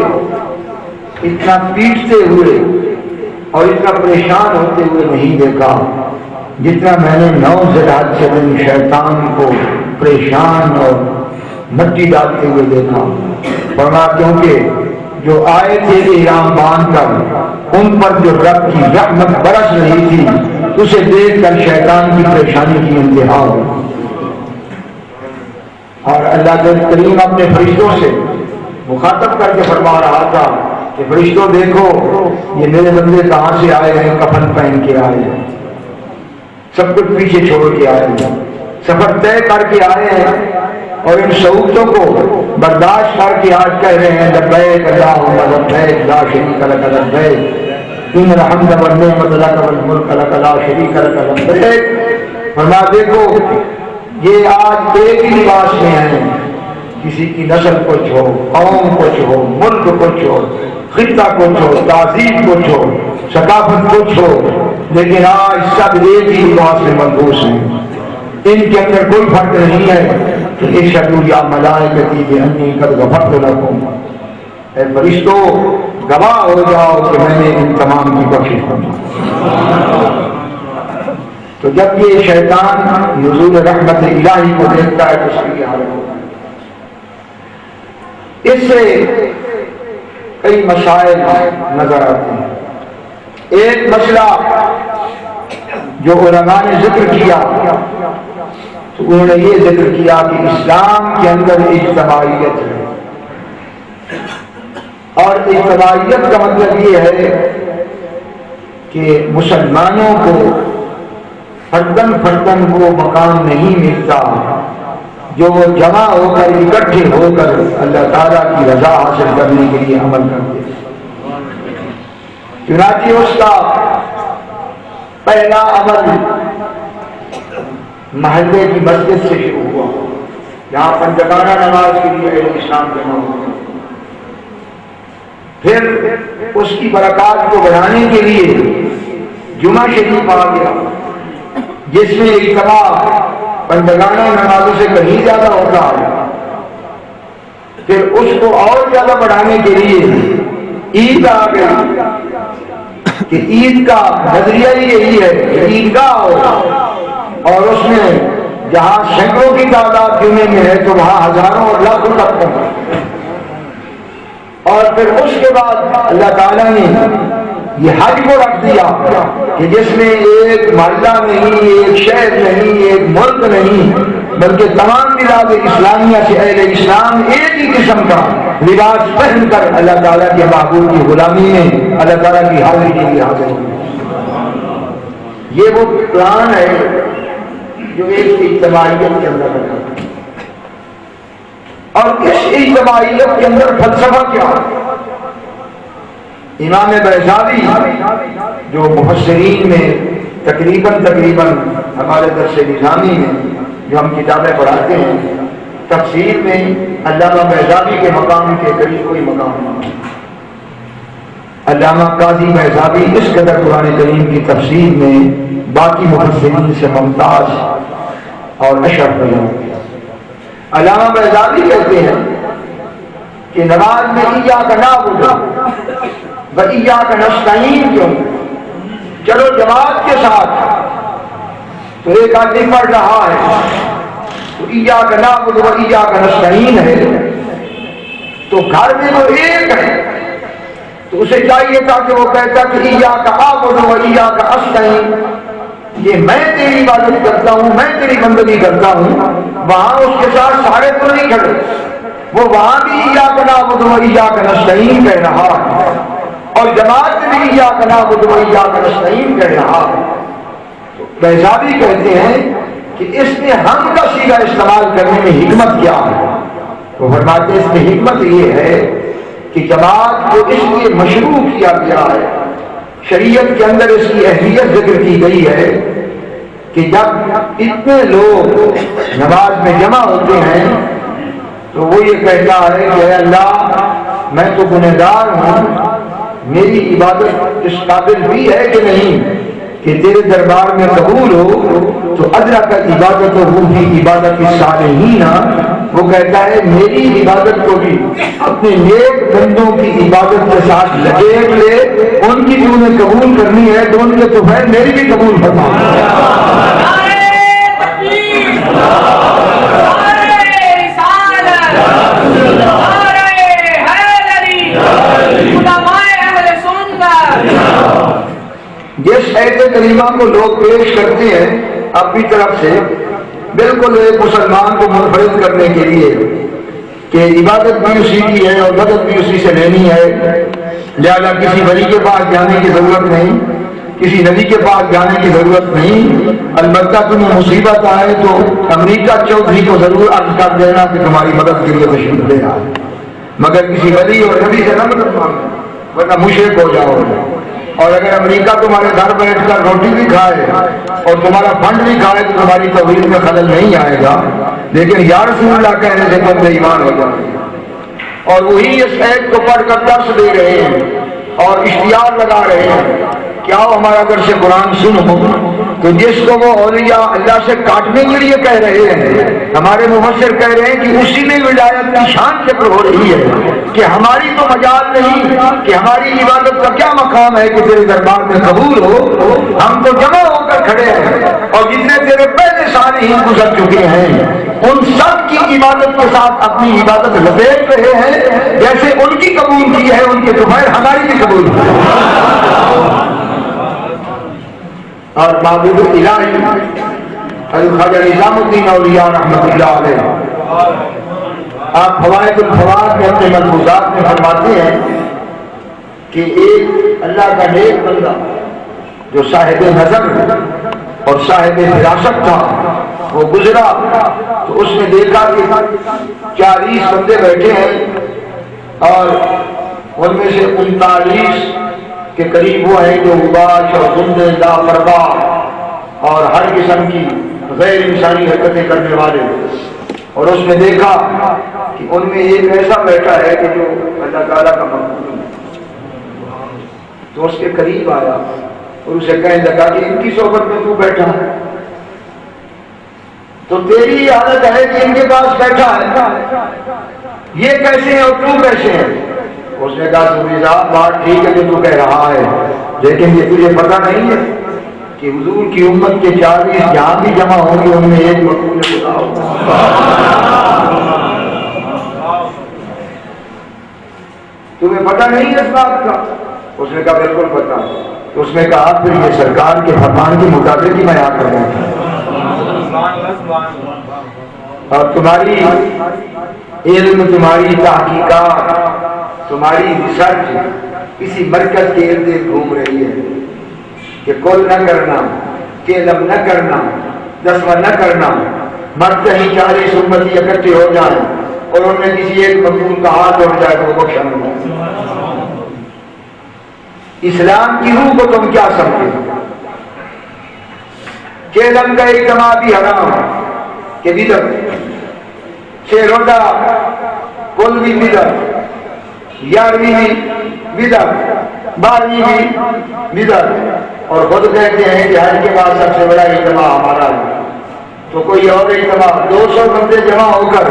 اتنا پیٹتے ہوئے اور اتنا پریشان ہوتے ہوئے نہیں دیکھا جتنا میں نے 9 ذی الحجہ کے دن شیطان کو پریشان اور مٹی ڈالتے ہوئے دیکھا. فرمایا کیونکہ جو آئے تھے احرام باندھ کر ان پر جو رب کی رحمت برس رہی تھی، اسے دیکھ کر شیطان کی پریشانی کی انتہا ہوئی. اور اللہ کریم اپنے فرشتوں سے مخاطب کر کے فرما رہا تھا کہ فرشتوں دیکھو یہ میرے بندے کہاں سے آئے ہیں، کفن پہن کے آئے ہیں، سب کچھ پیچھے چھوڑ کے آئے ہیں، سفر طے کر کے آئے ہیں اور ان سہولتوں کو برداشت کر کے آج کہہ رہے ہیں لبیک اللہم لبیک لا شریک لک لبیک ان الحمد والنعمت لک والملک لک لا شریک لک لبیک. فرمایا دیکھو یہ آج ایک ہی لباس میں ہیں، کسی کی نسل کچھ ہو، قوم کچھ ہو، ملک کچھ ہو، خطہ کچھ ہو، تہذیب کچھ ہو، ثقافت کچھ ہو، لیکن آج سب ایک ہی لباس میں ملبوس ہیں. ان کے اندر کوئی فرق نہیں ہے کہ اشہدوا یا ملائکتی بانی قد غفرت لکم، اے فرشتوں گواہ ہو جاؤ کہ میں نے ان تمام کی بخشش فرمائی. تو جب یہ شیطان نزول رحمت الہی کو دیکھتا ہے تو اس کی حالت ہوتا ہے. اس سے کئی مسائل نظر آتے ہیں. ایک مسئلہ جو علماء نے ذکر کیا تو انہوں نے یہ ذکر کیا کہ اسلام کے اندر اجتماعیت ہے، اور اجتماعیت کا مطلب یہ ہے کہ مسلمانوں کو فردن فردن وہ مقام نہیں ملتا جو وہ جمع ہو کر اکٹھے ہو کر اللہ تعالیٰ کی رضا حاصل کرنے کے لیے عمل کرتے ہیں. چنانچہ اس کا پہلا عمل محلے کی مسجد سے شروع ہوا، جہاں پنجگانہ نماز کے لیے اہل اسلام جمع ہوئے. پھر اس کی برکات کو بڑھانے کے لیے جمعہ شریف آ گیا، جس میں اجتماع پنجگانہ نمازوں سے کہیں زیادہ ہوتا ہے. پھر اس کو اور زیادہ بڑھانے کے لیے عید آ گئی کہ عید کا نظریہ ہی یہی ہے کہ عیدگاہ ہو، اور اس میں جہاں سینکڑوں کی تعداد جمعے میں ہے تو وہاں ہزاروں اور لاکھوں تک پہنچا. اور پھر اس کے بعد اللہ تعالیٰ نے یہ حج کو رکھ دیا کہ جس میں ایک محلہ نہیں، ایک شہر نہیں، ایک ملک نہیں، بلکہ تمام بلاد اسلامیہ سے اہل اسلام ایک ہی قسم کا لباس پہن کر اللہ تعالیٰ کے محبوب کی غلامی میں اللہ تعالیٰ کی حاضری کے لیے حاضر ہوئے. یہ وہ پلان ہے جو ایک اجتماعیت کے اندر رکھا. اور اس اجتماعیت کے اندر فلسفہ کیا؟ امام بیضاوی جو مفسرین میں تقریباً ہمارے درس نظامی میں جو ہم کتابیں پڑھاتے ہیں، تفسیر میں علامہ بیضاوی کے مقام کے قریب کوئی مقام نہیں. علامہ قاضی بیضاوی اس قدر قرآن کریم کی تفسیر میں باقی مفسرین سے ممتاز اور اشرف نماز. علامہ بیضاوی کہتے ہیں کہ نماز میں ایاک نعبد و ایاک نستعین کیوں؟ چلو جماعت کے ساتھ تو ایک آدمی پڑھ رہا ہے تو ایاک نعبد و ایاک نستعین ہے، تو گھر میں تو ایک ہے تو اسے چاہیے تھا کہ وہ کہتا کہ ایاک اعبد و ایاک استعین، یہ میں تیری عبادت کرتا ہوں، میں تیری بندگی کرتا ہوں. وہاں اس کے ساتھ سارے تو نہیں کھڑے، وہ وہاں بھی ایاک نعبد و ایاک نستعین کہہ رہا ہے اور جماعت میں بھی ایاک نعبد و ایاک نستعین کہہ رہا ہے. بیضاوی کہتے ہیں کہ اس میں ہم کا صیغہ استعمال کرنے میں حکمت کیا ہے؟ وہ فرماتے ہیں اس میں حکمت یہ ہے کہ جماعت کو اس لیے مشروع کیا گیا ہے، شریعت کے اندر اس کی اہمیت ذکر کی گئی ہے کہ جب اتنے لوگ نماز میں جمع ہوتے ہیں تو وہ یہ کہتا ہے کہ اے اللہ میں تو گنہگار ہوں، میری عبادت اس قابل بھی ہے کہ نہیں کہ تیرے دربار میں قبول ہو، تو ادرک عبادت ہو بھی عبادت الصالحین. وہ کہتا ہے میری عبادت کو بھی اپنے نیک بندوں کی عبادت کے ساتھ لپیٹ لے، ان کی تو نے قبول کرنی ہے تو ان کے تو ہے میری بھی قبول فرما. جس آیت کریمہ کو لوگ پیش کرتے ہیں اپنی طرف سے بالکل ایک مسلمان کو منفرد کرنے کے لیے کہ عبادت بھی اسی کی ہے اور مدد بھی اسی سے لینی ہے، لہذا کسی ولی کے پاس جانے کی ضرورت نہیں، کسی نبی کے پاس جانے کی ضرورت نہیں، البتہ تمہیں مصیبت آئے تو امریکہ چودھری کو ضرور عرض کر دینا کہ تمہاری مدد کے لیے تشریف لے آئے، مگر کسی ولی اور نبی سے نہ مدد مانگو ورنہ مشرک ہو جاؤ. اور اگر امریکہ تمہارے گھر بیٹھ کر روٹی بھی کھائے اور تمہارا فنڈ بھی کھائے تو تمہاری توحید میں خلل نہیں آئے گا، لیکن یا رسول اللہ کہنے سے تم بے ایمان ہو جائے. اور وہی اس آیت کو پڑھ کر درس دے رہے ہیں اور اشتہار لگا رہے ہیں کہ آؤ ہمارا درس قرآن سنو، تو جس کو وہ اولیاء اللہ سے کاٹنے کے لیے کہہ رہے ہیں، ہمارے مفسر کہہ رہے ہیں کہ اسی میں ولایت کی شان ذکر ہو رہی ہے کہ ہماری تو مجال نہیں کہ ہماری عبادت کا کیا مقام ہے کہ تیرے دربار میں قبول ہو، ہم تو جمع ہو کر کھڑے ہیں اور جتنے تیرے پہلے سارے ہی گزر چکے ہیں ان سب کی عبادت کے ساتھ اپنی عبادت لپیٹ رہے ہیں، جیسے ان کی قبول کی ہے ان کے تو خیر ہماری بھی قبول کی ہے. اور معبود الہی الخواجہ نظام الدین اولیاء رحمۃ اللہ علیہ آپ فوائد الفوائد میں اپنے ملفوظات میں فرماتے ہیں کہ ایک اللہ کا نیک بندہ جو صاحب نظر اور صاحب فراست تھا وہ گزرا تو اس نے دیکھا کہ 40 بندے بیٹھے ہیں اور ان میں سے 39 کے قریب وہ ہیں جو غباش اور گندے لاپرواہ اور ہر قسم کی غیر انسانی حرکتیں کرنے والے، اور اس نے دیکھا کہ ان میں ایک ایسا بیٹھا ہے کہ جو اللہ تعالیٰ کا مقبول ہے، تو اس کے قریب آیا اور اسے کہنے لگا کہ ان کی صحبت میں تو بیٹھا ہے تو تیری عادت ہے کہ ان کے پاس بیٹھا ہے، یہ کیسے ہیں اور تو کیسے ہے؟ اس نے کہا سبحان صاحب بات ٹھیک ہے جو تو کہہ رہا ہے، لیکن یہ تجھے پتہ نہیں ہے کہ حضور کی امت کے 40 جہاں بھی جمع ہوں گے ان میں ایک مقبول خدا ہوگا. تمہیں پتہ نہیں ہے اس بات کا؟ اس نے کہا بالکل پتہ. تو اس نے کہا پھر یہ سرکار کے فرمان کے مطابق ہی میں آ کر رہا تھا، اور تمہاری علم، تمہاری تحقیقات، تمہاری ریسرچ اسی مرکز کے ارد گرد گھوم رہی ہے کہ کل نہ کرنا، کیلم نہ کرنا، دسواں نہ کرنا، مرتے ہی 40 امتی اکٹھے ہو جائیں اور ان میں کسی ایک مقبول کا ہاتھ اٹھ جائے تو وہ بخشا نہیں. اسلام کی روح کو تم کیا سمجھے؟ کیلم کا اجتماع بھی حرام کہ بدعت، 6 روزہ کل بھی بدعت، 11ویں بھی بدعت، 12ویں بھی بدعت، اور خود کہتے ہیں کہ حج کے بعد سب سے بڑا اجتماع ہمارا ہے. تو کوئی اور اجتماع 200 بندے جمع ہو کر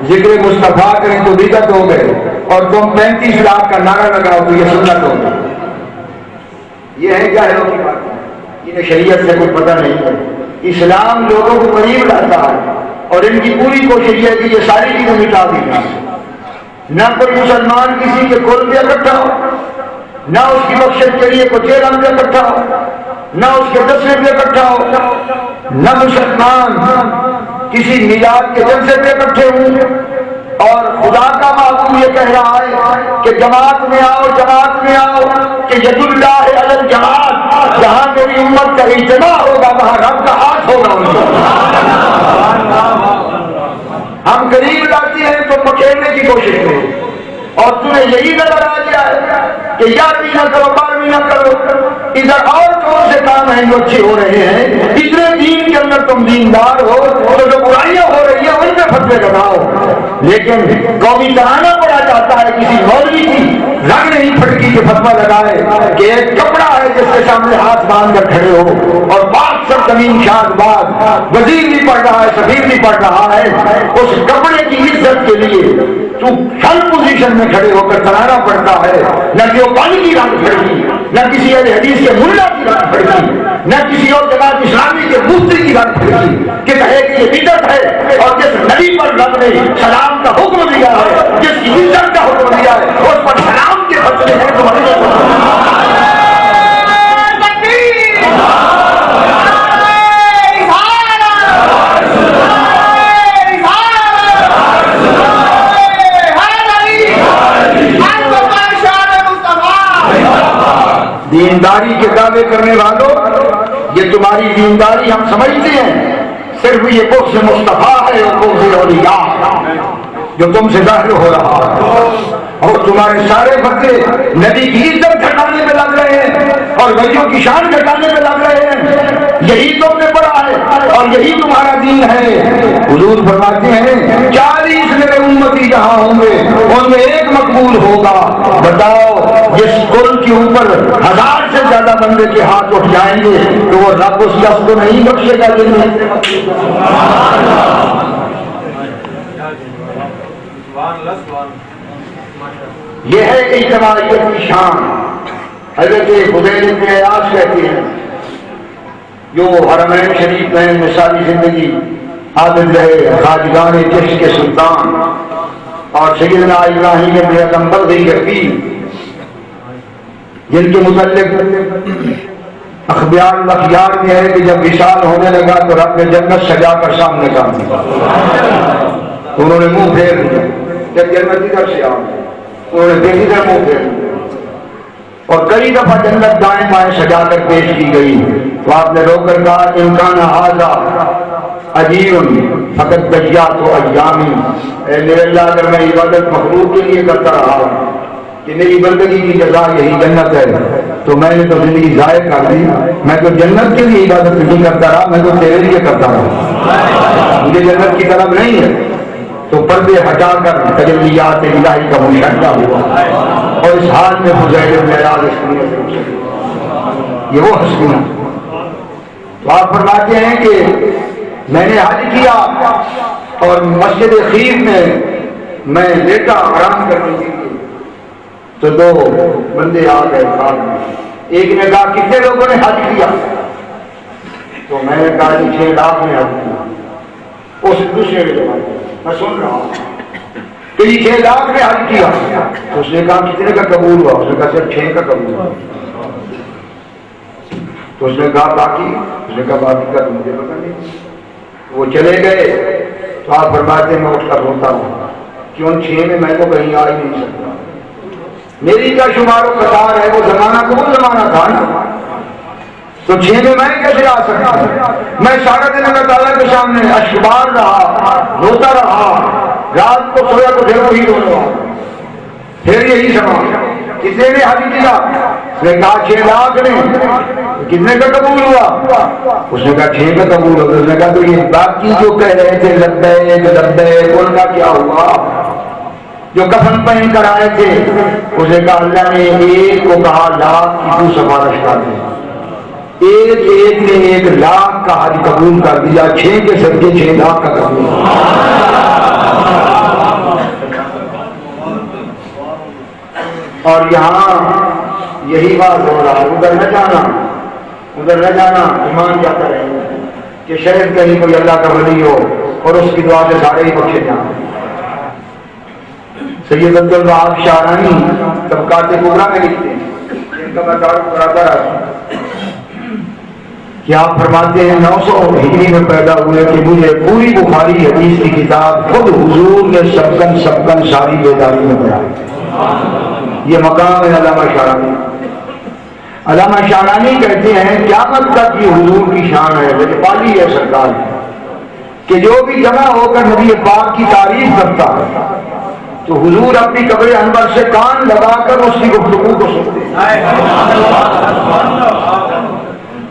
ذکر مصطفیٰ کریں تو بدعت ہو گئے، اور تم 35 لاکھ کا نعرہ لگاؤ تو یہ سنت ہو گئی۔ یہ ہے جاہلوں کی بات، انہیں شریعت سے کچھ پتہ نہیں ہے۔ اسلام لوگوں کو قریب لاتا ہے، اور ان کی پوری کوشش یہ ہے کہ یہ ساری چیزیں مٹا دی جائیں۔ نہ کوئی مسلمان کسی کے کل پہ اکٹھا ہو، نہ اس کی بخشش کے لیے کوئی جیل پہ اکٹھا ہو، نہ اس کے دسویں پہ اکٹھا ہو، نہ مسلمان کسی میلاد کے جلسے پہ اکٹھے ہوں۔ اور خدا کا محبوب یہ کہہ رہا ہے کہ جماعت میں آؤ، جماعت میں آؤ، کہ ید اللہ علی الجماعت، جہاں میری امت کا اجتماع ہوگا وہاں رب کا ہاتھ ہوگا ان کو۔ ہم قریب لاتے ہیں تو پکڑنے کی کوشش کرو، اور تمہیں یہی نظر آ جائے کہ یار بھی نہ کرو، بار بھی نہ کرو، ادھر اور کون سے کام ہیں جو اچھے ہو رہے ہیں، اتنے دین کے اندر تم دیندار ہو تو جو برائیاں ہو رہی ہیں ان پہ فتوے لگاؤ۔ لیکن قومی ترانہ پڑا جاتا ہے کسی مولوی کی رنگ نہیں پھٹکی کہ فتویٰ لگائے کہ ایک کپڑا ہے جس کے سامنے ہاتھ باندھ کر کھڑے ہو، اور بات سب زمین شاد بات، وزیر بھی پڑھ رہا ہے، سفیر بھی پڑھ رہا ہے، اس کپڑے کی عزت کے لیے تو ہر پوزیشن میں کھڑے ہو کر ترانہ پڑتا ہے، نہ کہ وہ پانی کی رنگ پھڑکی، نہ کسی اہل حدیث کے ملا کی رنگ پھڑکی، نہ کسی اور جماعت اسلامی کے مفتی کی رنگ پھڑکی کہ کہے کہ یہ بدعت ہے، اور جس نبی پر رب نے سلام کا حکم دیا ہے، جس کی عزت کا حکم دیا ہے، اس پر سلام کے فتوے ہیں تمہارے۔ دینداری کے دعوے کرنے والوں، یہ تمہاری دینداری ہم سمجھتے ہیں، صرف یہ بغض مصطفیٰ ہے اور بغض اولیاء جو تم سے ظاہر ہو رہا ہے، اور تمہارے سارے بچے نبی کی عزت گھٹانے میں لگ رہے ہیں اور ولیوں کی شان گھٹانے میں لگ رہے ہیں۔ یہی تم نے پڑھا ہے اور یہی تمہارا دین ہے۔ حضور فرماتے ہیں 40 میرے امتی جہاں ہوں گے ان میں ایک مقبول ہوگا۔ بتاؤ جس کل کے اوپر 1000 سے زیادہ بندے کے ہاتھ اٹھ جائیں گے تو وہ رب اس شخص کو نہیں بخشے گا جن میں یہ ہے اجتماعیت کی شان۔ حضرت فضیل بن عیاض کہتے ہیں جو حرمین شریف میں مثالی زندگی عابد رہے، خواجگان چشت کے سلطان اور سیدنا ابراہیم پیغمبر بھی جن کے متعلق اخبار الاخیار میں ہے کہ جب وصال ہونے لگا تو رب نے جنت سجا کر سامنے کام دیا تو انہوں نے منہ پھیر دیا، جب جنت ادھر سے آ انہوں نے دیکھی ادھر منہ پھیر دیا، اور کئی دفعہ جنت دائیں بائیں سجا کر پیش کی گئی تو آپ نے رو کر کہا امکان حاضہ عجیب فقط بجیات و ایامی، اے میرے اللہ اگر میں عبادت مخلوق کے لیے کرتا رہا کہ میری بندگی کی جزا یہی جنت ہے تو میں نے تو زندگی ضائع کر دی، میں تو جنت کے لیے عبادت نہیں کرتا رہا، میں تو تیرے لیے کرتا رہا، مجھے جنت کی طلب نہیں ہے۔ تو پردے ہٹا کر تجلیات الہی کا مشاہدہ ہوا اور اس حال میں فضیل بن عیاض اس دنیا سے گزرے۔ یہ وہ ہستی ہے۔ تو آپ فرماتے ہیں کہ میں نے حج کیا اور مسجد خیف میں میں لیٹا آرام کرنے کے لیے تو 2 بندے آ گئے ساتھ میں، ایک نے کہا کتنے لوگوں نے حج کیا تو میں نے کہا 6 لاکھ نے حج کیا۔ اس دوسرے نے میں سن رہا ہوں کہ 6 لاکھ نے حج کیا تو اس نے کہا کتنے کا قبول ہوا؟ اس نے کہا صرف 6 کا قبول ہوا۔ تو اس نے کہا باقی؟ اس نے کہا باقی کا تو مجھے پتا نہیں۔ وہ چلے گئے تو آپ فرماتے میں اٹھ کر روتا ہوں کہ ان 6 میں تو کہیں آ ہی نہیں سکتا، میری کیا شمار و قطار ہے، وہ زمانہ تو وہ زمانہ تھا نا، تو 6 میں کیسے آ سکتا؟ میں سارا دن اللہ تعالیٰ کے سامنے اشبار رہا، روتا رہا، رات کو سویا تو پھر وہی رو رہا، پھر یہی سما کتنے نے حج کیا؟ اس نے کہا 6 لاکھ نے۔ کتنے کا قبول ہوا؟ اس نے کہا 6 کا قبول ہوا۔ اس نے کہا تو یہ باقی جو کہہ رہے تھے لبیک لبیک ان کا کیا ہوا؟ جو کفن پہن کر آئے تھے اس نے کہا اللہ نے ایک کو کہا لاکھ کی تو سفارش کر دے، ایک ایک نے 1 لاکھ کا حج قبول کر دیا، 6 کے صدقے 6 لاکھ کا قبول۔ اور یہاں یہی بات ہو رہا ہے، ادھر نہ جانا ایمان جاتا رہے کہ شاید کہیں کوئی اللہ کا ولی ہو اور اس کی دعا سے سارے ہی بخشے جائیں۔ سید عبدالوہاب شعرانی طبقات کبریٰ میں لکھتے ہیں، جن کا میں تعارف کراتا رہا ہوں، کہ آپ فرماتے ہیں 900 ہجری میں پیدا ہوئے کہ مجھے پوری بخاری حدیث کی کتاب خود حضور نے سبکن ساری بیداری میں پڑھائی۔ یہ مقام ہے علامہ شعرانی۔ علامہ شعرانی کہتے ہیں قیامت تک یہ حضور کی شان ہے، لجپالی ہے سرکار کہ جو بھی جمع ہو کر نبی پاک کی تعریف کرتا ہے تو حضور اپنی قبر انور سے کان لگا کر اس کی گفتگو کو سنتے ہیں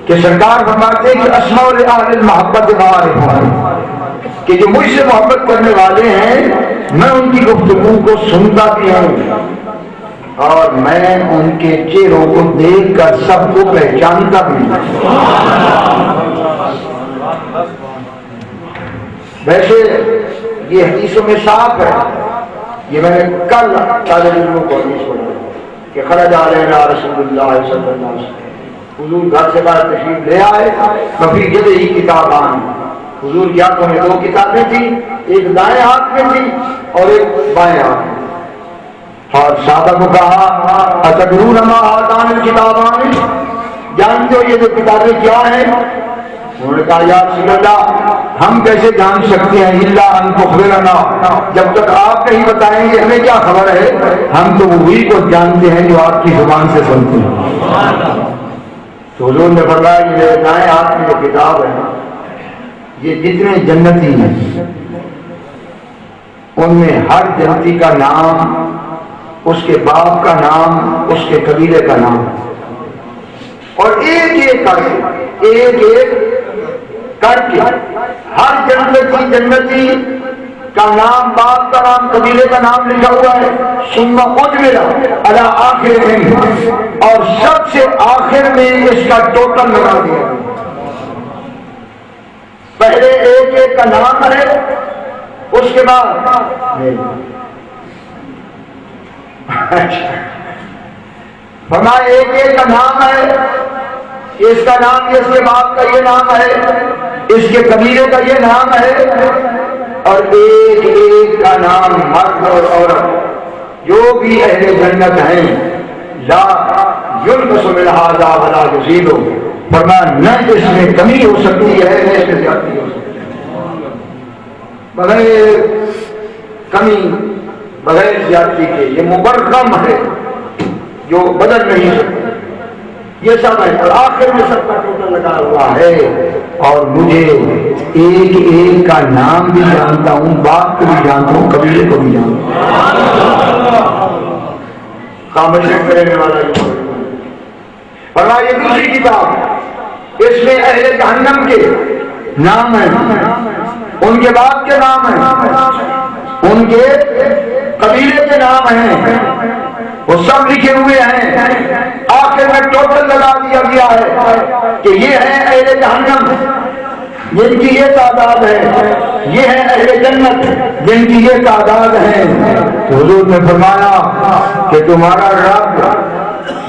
کہ سرکار فرماتے ہیں کہ اسماء اہل المحبت معارف کہ جو مجھ سے محبت کرنے والے ہیں میں ان کی گفتگو کو سنتا بھی ہوں اور میں ان کے چہروں کو دیکھ کر سب کو پہچانتا بھی ہوں۔ ویسے یہ حدیثوں میں صاف ہے، یہ میں نے کل طالب علموں کو حدیث پڑھا کہ خرج علینا رسول اللہ صلی اللہ علیہ وسلم، حضور گھر سے باہر تشریف لے آئے، کبھی جدے ہی کتابان، حضور کی ہاتھوں میں 2 کتابیں تھیں، ایک دائیں ہاتھ میں تھی اور ایک بائیں ہاتھ میں، اور صحابہ کو کہا اتدرون ما ہاتان الکتابان، جانتے ہو یہ 2 کتابیں کیا ہیں؟ انہوں نے کہا یا رسول اللہ ہم کیسے جان سکتے ہیں، الا ان تخبرنا، جب تک آپ نہیں بتائیں گے ہمیں کیا خبر ہے، ہم تو وہی کو جانتے ہیں جو آپ کی زبان سے سنتے ہیں۔ تو حضور نے فرمایا کہ میرے دائیں ہاتھ میں جو کتاب ہے یہ جتنے جنتی ہیں ان میں ہر جنتی کا نام، اس کے باپ کا نام، اس کے قبیلے کا نام، اور ایک ایک کر کے ہر جنتی کا نام، باپ کا نام، قبیلے کا نام لکھا ہوا ہے، ثم اجمل علی آخرہم، اور سب سے آخر میں اس کا ٹوٹل لگا دیا۔ پہلے ایک ایک کا نام ہے، اس کے بعد فرمایا ایک ایک کا نام ہے، اس کا نام، اس کے باپ کا یہ نام ہے، اس کے قبیلے کا یہ نام ہے، اور ایک ایک کا نام مرد اور عورت جو بھی اہل جنت ہیں، لا ينقص من هذا ولا يزيد، فرمایا نہ اس میں کمی ہو سکتی ہے نہ اس میں زیادتی ہو سکتی ہے، بغیر کمی بغیر زیادتی کے، یہ مبرم ہے جو بدل نہیں سکتا، یہ سب ہے، اور آخر میں سب کا ٹوٹل لگا ہوا ہے، اور مجھے ایک ایک کا نام بھی جانتا ہوں، باپ کو بھی جانتا ہوں، قبیلے کو بھی جانتا ہوں۔ خاموشی کرنے والا فرمایا یہ دوسری کتاب، اس میں اہل جہنم کے نام ہیں، ان کے باپ کے نام ہیں، ان کے قبیلے کے نام ہیں، وہ سب لکھے ہوئے ہیں، آخر میں ٹوٹل لگا دیا گیا ہے کہ یہ ہے اہل جہنم جن کی یہ تعداد ہے، یہ ہے اہل جنت جن کی یہ تعداد ہے۔ تو حضور نے فرمایا کہ تمہارا رب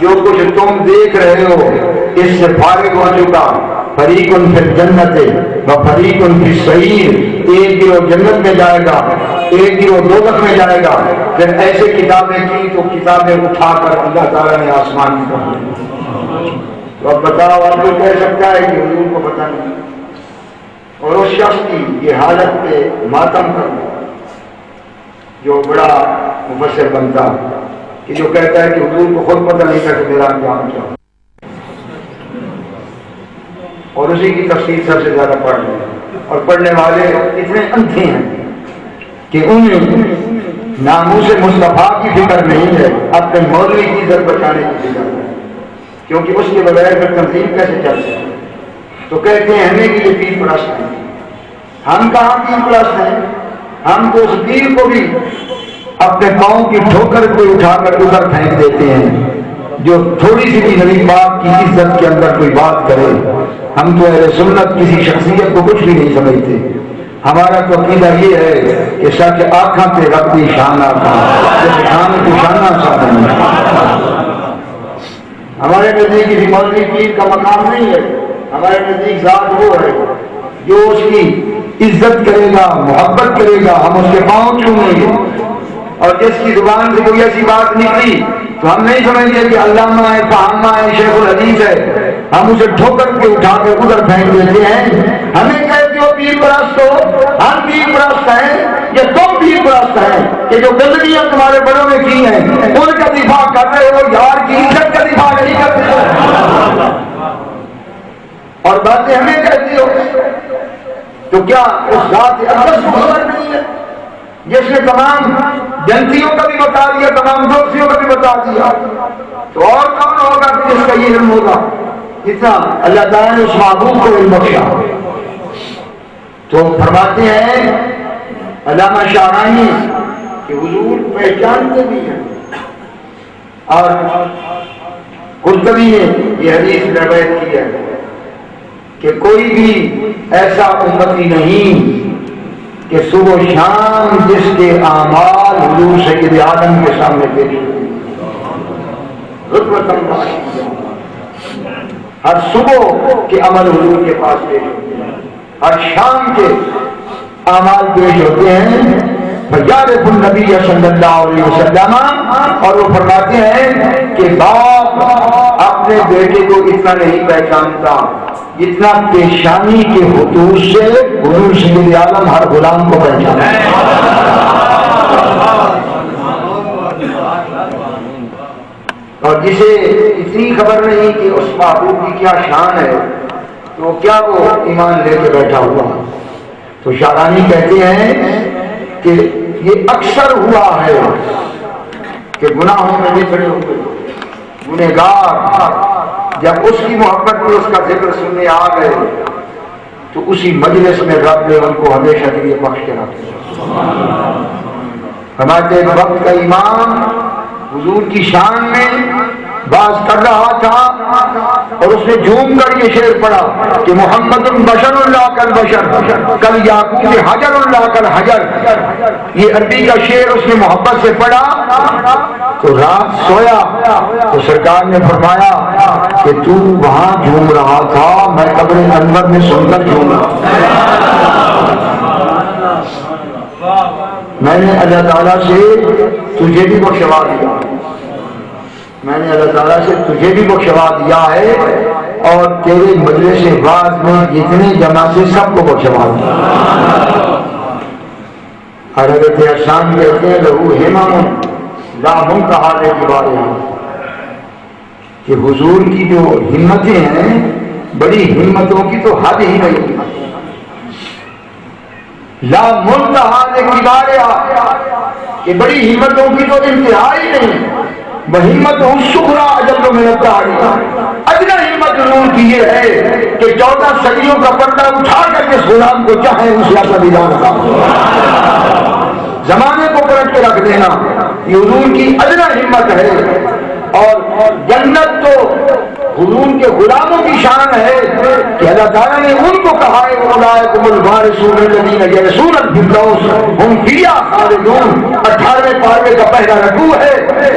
جو کچھ تم دیکھ رہے ہو اس سے فارغ ہو چکا، فریق فی الجنت و فریق فی السعیر، ایک گروہ جنت میں جائے گا، ایک گروہ دوزخ میں جائے گا۔ پھر ایسے کتابیں کی تو کتابیں اٹھا کر اللہ تعالیٰ نے آسمان میں کر دی۔ تو اب بتاؤ آپ کو کہہ سکتا ہے کہ حضور کو پتہ نہیں، اور اس شخص کی یہ حالت پہ ماتم کرنا جو بڑا مفسر بنتا کہ جو کہتا ہے کہ حضور کو خود پتہ نہیں تھا کہ میرا انجام کیا، اور اسی کی تفسیر سب سے زیادہ پڑھ رہے ہیں، اور پڑھنے والے اتنے اندھے ہیں کہ انہیں ناموس مصطفیٰ کی فکر نہیں ہے، اپنے مولوی کی عزت بچانے کی فکر ہے، کیونکہ اس کے بغیر پھر تنظیم کیسے چل سکتی؟ تو کہتے ہیں ہمیں کہ یہ پیر پرست ہیں، ہم کہاں پیر پرست ہیں، ہم تو اس پیر کو بھی اپنے پاؤں کی ٹھوکر کو اٹھا کر ادھر پھینک دیتے ہیں، جو تھوڑی سی بھی نبی پاک کی عزت کے اندر کوئی بات کرے، ہم تو اہل سنت کسی شخصیت کو کچھ بھی نہیں سمجھتے. ہمارا تو عقیدہ یہ ہے کہ سچ آنکھاں پہ ربی شان آنکھاں شان کو شانہ ساتھ. ہمارے نزدیک کسی مولوی پیر کا مقام نہیں ہے. ہمارے نزدیک ذات وہ ہے جو اس کی عزت کرے گا، محبت کرے گا، ہم اس کے پاؤں چھوئیں گے. اور جس کی زبان سے کوئی ایسی بات نکلی تو ہم نہیں سمجھ گے کہ علامہ ہے، فہامہ ہے، شیخ الحدیث ہے، ہم اسے ٹھوکر کے اٹھا کے ادھر پھینک دیتے ہیں. ہمیں کہتے ہو پیر پرست ہو، ہم پیر پرست ہیں یا تم پیر پرست ہیں کہ جو گندگیاں تمہارے بڑوں نے کی ہیں ان کا دفاع کر رہے ہو، یار کی عزت کا دفاع نہیں کرتے اور باتیں ہمیں کہتی ہو. تو کیا اس ذات اقدس کو خبر نہیں ہے جس نے تمام جنتیوں کا بھی بتا دیا، تمام دوستیوں کا بھی بتا دیا؟ تو اور کون ہوگا کہ جس کا یہ علم ہوگا؟ اتنا اللہ تعالیٰ نے اس محبوب کو علم بخشا. تو فرماتے ہیں علامہ شاہرانی کہ حضور پہچانتے بھی ہیں. اور قرطبی نے یہ حدیث روایت کی ہے کہ کوئی بھی ایسا امتی نہیں کہ صبح و شام جس کے اعمال حضور سید عالم کے سامنے پیش ہر صبح کے عمل حضور کے پاس پیش ہوتے ہیں، ہر شام کے اعمال پیش ہوتے ہیں. فیعرف النبی صلی اللہ علیہ وسلم، اور وہ فرماتے ہیں کہ باپ اپنے بیٹے کو اتنا نہیں پہچانتا جتنا پیشانی کے خطوط سے حضور سید عالم ہر غلام کو پہچانتا ہے. اور جسے اتنی خبر نہیں کہ اس محبوب کی کیا شان ہے تو کیا وہ ایمان لے کے بیٹھا ہوا. تو شاہرانی کہتے ہیں کہ یہ اکثر ہوا ہے کہ گناہوں میں بچھڑے ہوئے گنہگار جب اس کی محبت میں اس کا ذکر سننے آ گئے تو اسی مجلس میں رب نے ان کو ہمیشہ کے لیے بخش کے رکھا. ہمارے وقت کا امام حضور کی شان میں باز کر رہا تھا اور اس نے جھوم کر یہ شعر پڑھا کہ محمد بشر اللہ کل بشر کل یعقوب حجر اللہ کل حجر. یہ عربی کا شعر اس نے محبت سے پڑھا تو رات سویا تو سرکار نے فرمایا کہ تو وہاں جھوم رہا تھا، میں قبر انور میں سن کر جھوم رہا. میں نے اللہ تعالیٰ سے تجھے بھی بخشوا دیا، میں نے اللہ تعالیٰ سے تجھے بھی بخشوا دیا ہے اور تیرے مجلس واعظ میں جتنے جمع سے سب کو بخشوا دیا. حضرت احسان کہتے ہیں لہو ہمم لا منتہا لجبالہ، کہ حضور کی جو ہمتیں ہیں بڑی ہمتوں کی تو حد ہی نہیں. لا منتہا لجبالہ کہ بڑی ہمتوں کی تو انتہا ہی نہیں. ہمت الصغریٰ اجل من الداعی، ادنا ہمت حضور کی یہ ہے کہ 14 صدیوں کا پردہ اٹھا کر کے غلام کو چاہے اسے اپنا دیدار کا زمانے کو پلٹ کے رکھ دینا، یہ حضور کی ادنا ہمت ہے. اور جنت تو حضور کے غلاموں کی شان ہے کہ اللہ تعالیٰ نے ان کو کہا ہے اولئک الوارثون الذین یرثون الفردوس ھم فیہا خالدون. 18ویں پارے کا پہلا رکوع ہے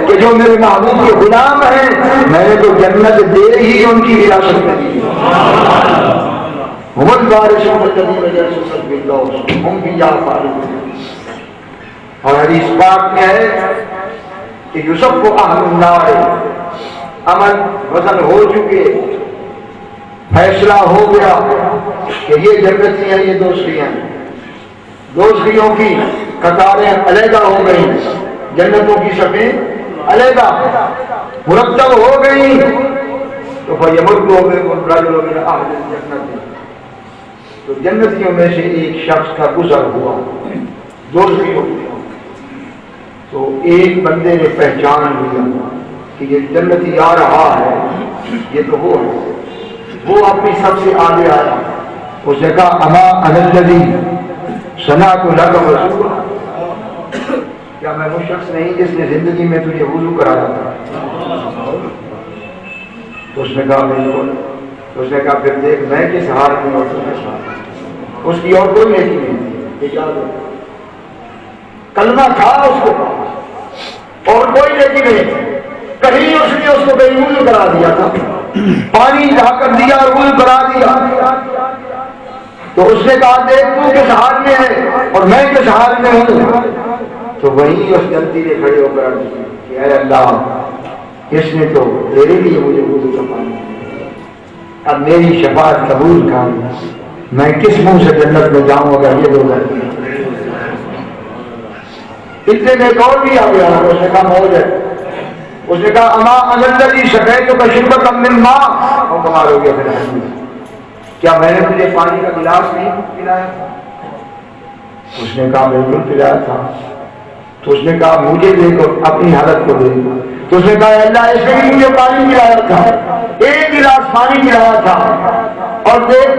کہ جو میرے محبوب کے غلام ہیں میں نے تو جنت دے ہی ان کی وراثت میں دی. ھم الوارثون الذین یرثون الفردوس ھم فیہا خالدون. اور حدیث پاک میں ہے کہ یوسف کو اہل النار عمل وزن ہو چکے، فیصلہ ہو گیا کہ یہ جنتی ہیں، یہ دوسری ہیں، دوسریوں کی قطاریں علیحدہ ہو گئی، جنتوں کی صفیں علیحدہ مرتب ہو گئی. تو فیمر ہو گئے رجل من اہل الجنت، تو جنتیوں میں سے ایک شخص کا گزر ہوا دوسریوں کی. تو ایک بندے نے پہچان لیا کہ یہ جنتی آ رہا ہے، یہ تو وہ ہے. وہ اپنی سب سے آگے آیا، اس نے کہا اما انا الذی صنعت لک وضوءا، کیا میں وہ شخص نہیں جس نے زندگی میں تجھے وضو کرایا تھا؟ تو اس نے کہا بالکل. تو اس نے کہا پھر دیکھ میں کس حال میں اور تم کس حال میں. اس کی اور کوئی نیکی نہیں تھی. یہ یاد ہے کلمہ تھا اس کے پاس اور کوئی نیکی نہیں تھی. کہیں اس نے اس کو بے وضو کرا دیا تھا, پانی ڈھا کر دیا اور وضو کرا دیا. تو اس نے کہا دیکھ تو کس حال میں ہے اور میں کس حال میں ہوں. تو وہی اس جنتی نے کھڑے ہو کر کہ اے اللہ اس نے تو تیرے لیے مجھے وضو کا پانی دیا, اب میری شفاعت قبول کر, میں کس منہ سے جنت میں جاؤں اگر یہ دو لڑکی. اتنے میں ایک اور بھی آ گیا. اس نے کہا موج ہے. اس نے کہا اما الذی سقیتک شربۃ من ماء, اور کمال ہو گیا. پھر کیا میں نے تجھے پانی کا گلاس نہیں پلایا تھا؟ اس نے کہا بالکل پلایا تھا. تو اس نے کہا مجھے دیکھو اپنی حالت کو دیکھو. تو اس نے کہا اللہ اس نے بھی مجھے پانی پلایا تھا, ایک گلاس پانی پلایا تھا, اور دیکھ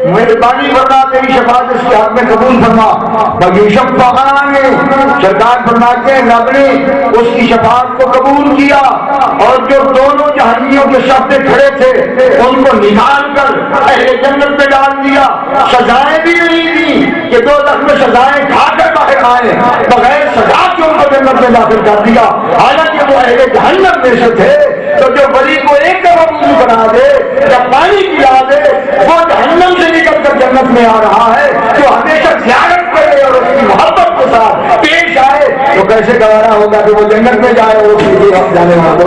مہربانی فرما تیری شفاعت اس کے حق میں قبول فرما. سرکار فرماتے ہیں رب نے اس کی شفاعت کو قبول کیا, اور جو دونوں جہنمیوں کے شفتے کھڑے تھے ان کو نکال کر اہل جنت میں ڈال دیا. سزائیں بھی نہیں دی کہ دو تک میں سزائیں کھا کر باہر آئے, بغیر سزا کے ان کو جنت میں داخل کر دیا. حالانکہ وہ اہل جہنم میں سے تھے. تو جو ولی کو ایک دفعہ وضو بنا دے یا پانی پلا دے وہ جہنم سے نکل کر جنت میں آ رہا ہے. جو ہمیشہ زیارت کرے اور اس کی محبت کے ساتھ پیش آئے تو کیسے گوارا ہوگا کہ وہ جنت میں جائے اور اس کے لیے جانے والا.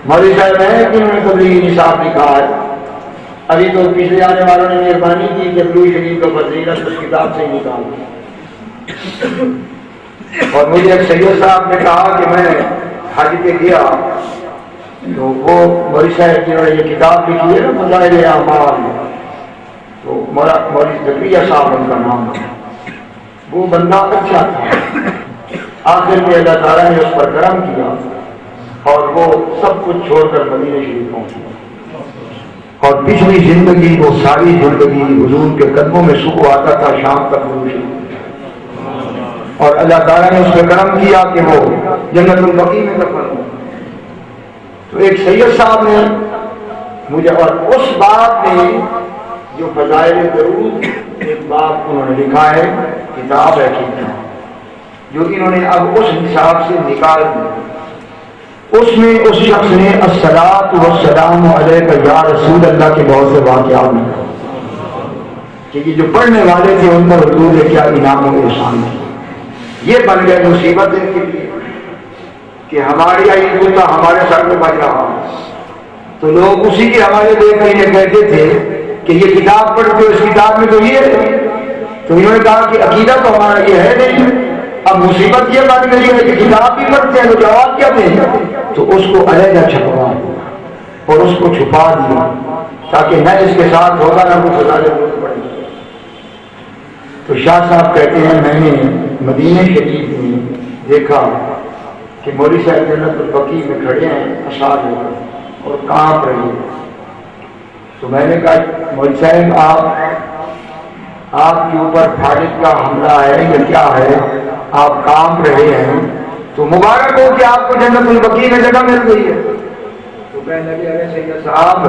مولوی صاحب ہے کہ انہوں نے تبلیغی نصاب لکھا ہے. ابھی تو پچھلے آنے والوں نے مہربانی کی کہ بلوغ شریف کا فضیلت اس کتاب سے ہی نکال دی. اور مجھے ایک سید صاحب نے کہا کہ میں حج پہ گیا تو وہ مولوی صاحب جنہوں نے یہ کتاب لکھی ہے نا فضائل اعمال, تو مولوی زکریا صاحب ان کا نام ہے. وہ بندہ اچھا تھا, آخر میں اللہ تعالیٰ نے اس پر کرم کیا اور وہ سب کچھ چھوڑ کر مدینہ شریف پہنچا. اور پچھلی زندگی وہ ساری زندگی حضور کے قدموں میں صبح آتا تھا, شام تک حضور شریف. اور اللہ تعالیٰ نے اس پہ کرم کیا کہ وہ جنت البقیع میں دفن ہو. تو ایک سید صاحب نے مجھے, اور اس بات میں جو فضائل درود ایک بات انہوں نے لکھا ہے, کتاب ہے جو انہوں نے اب اس حساب سے نکال دیا. اس میں اس شخص نے الصلاۃ والسلام علیک یا رسول اللہ کے بہت سے واقعات لکھا کہ یہ جو پڑھنے والے تھے ان پر حضور نے کیا انعام و احسان کیا. یہ بن گئے مصیبت ان کے لیے کہ ہماری عید ہوتا ہمارے سر میں بج رہا. تو لوگ اسی کے حوالے دے کر یہ کہتے تھے کہ یہ کتاب پڑھتے اس کتاب میں تو یہ ہے. تو انہوں نے کہا کہ عقیدہ تو ہمارا یہ ہے نہیں. اب مصیبت یہ بن گئی ہے کہ کتاب بھی پڑھتے ہیں تو جواب کیا دیں. تو اس کو علیحدہ چھپوا اور اس کو چھپا دیا تاکہ نہ اس کے ساتھ ہوگا نہ وہ سزا پڑے. تو شاہ صاحب کہتے ہیں میں نے مدینہ شریف میں دیکھا کہ مولوی صاحب جنت البقیع میں کھڑے ہیں اشعار ہو اور کانپ رہے ہیں. تو میں نے کہا مولوی صاحب آپ کے اوپر فالج کا حملہ ہے یا کیا ہے, آپ کانپ رہے ہیں, تو مبارک ہو کہ آپ کو جنت البقیع میں جگہ مل گئی ہے. تو کہنے لگے ارے سید صاحب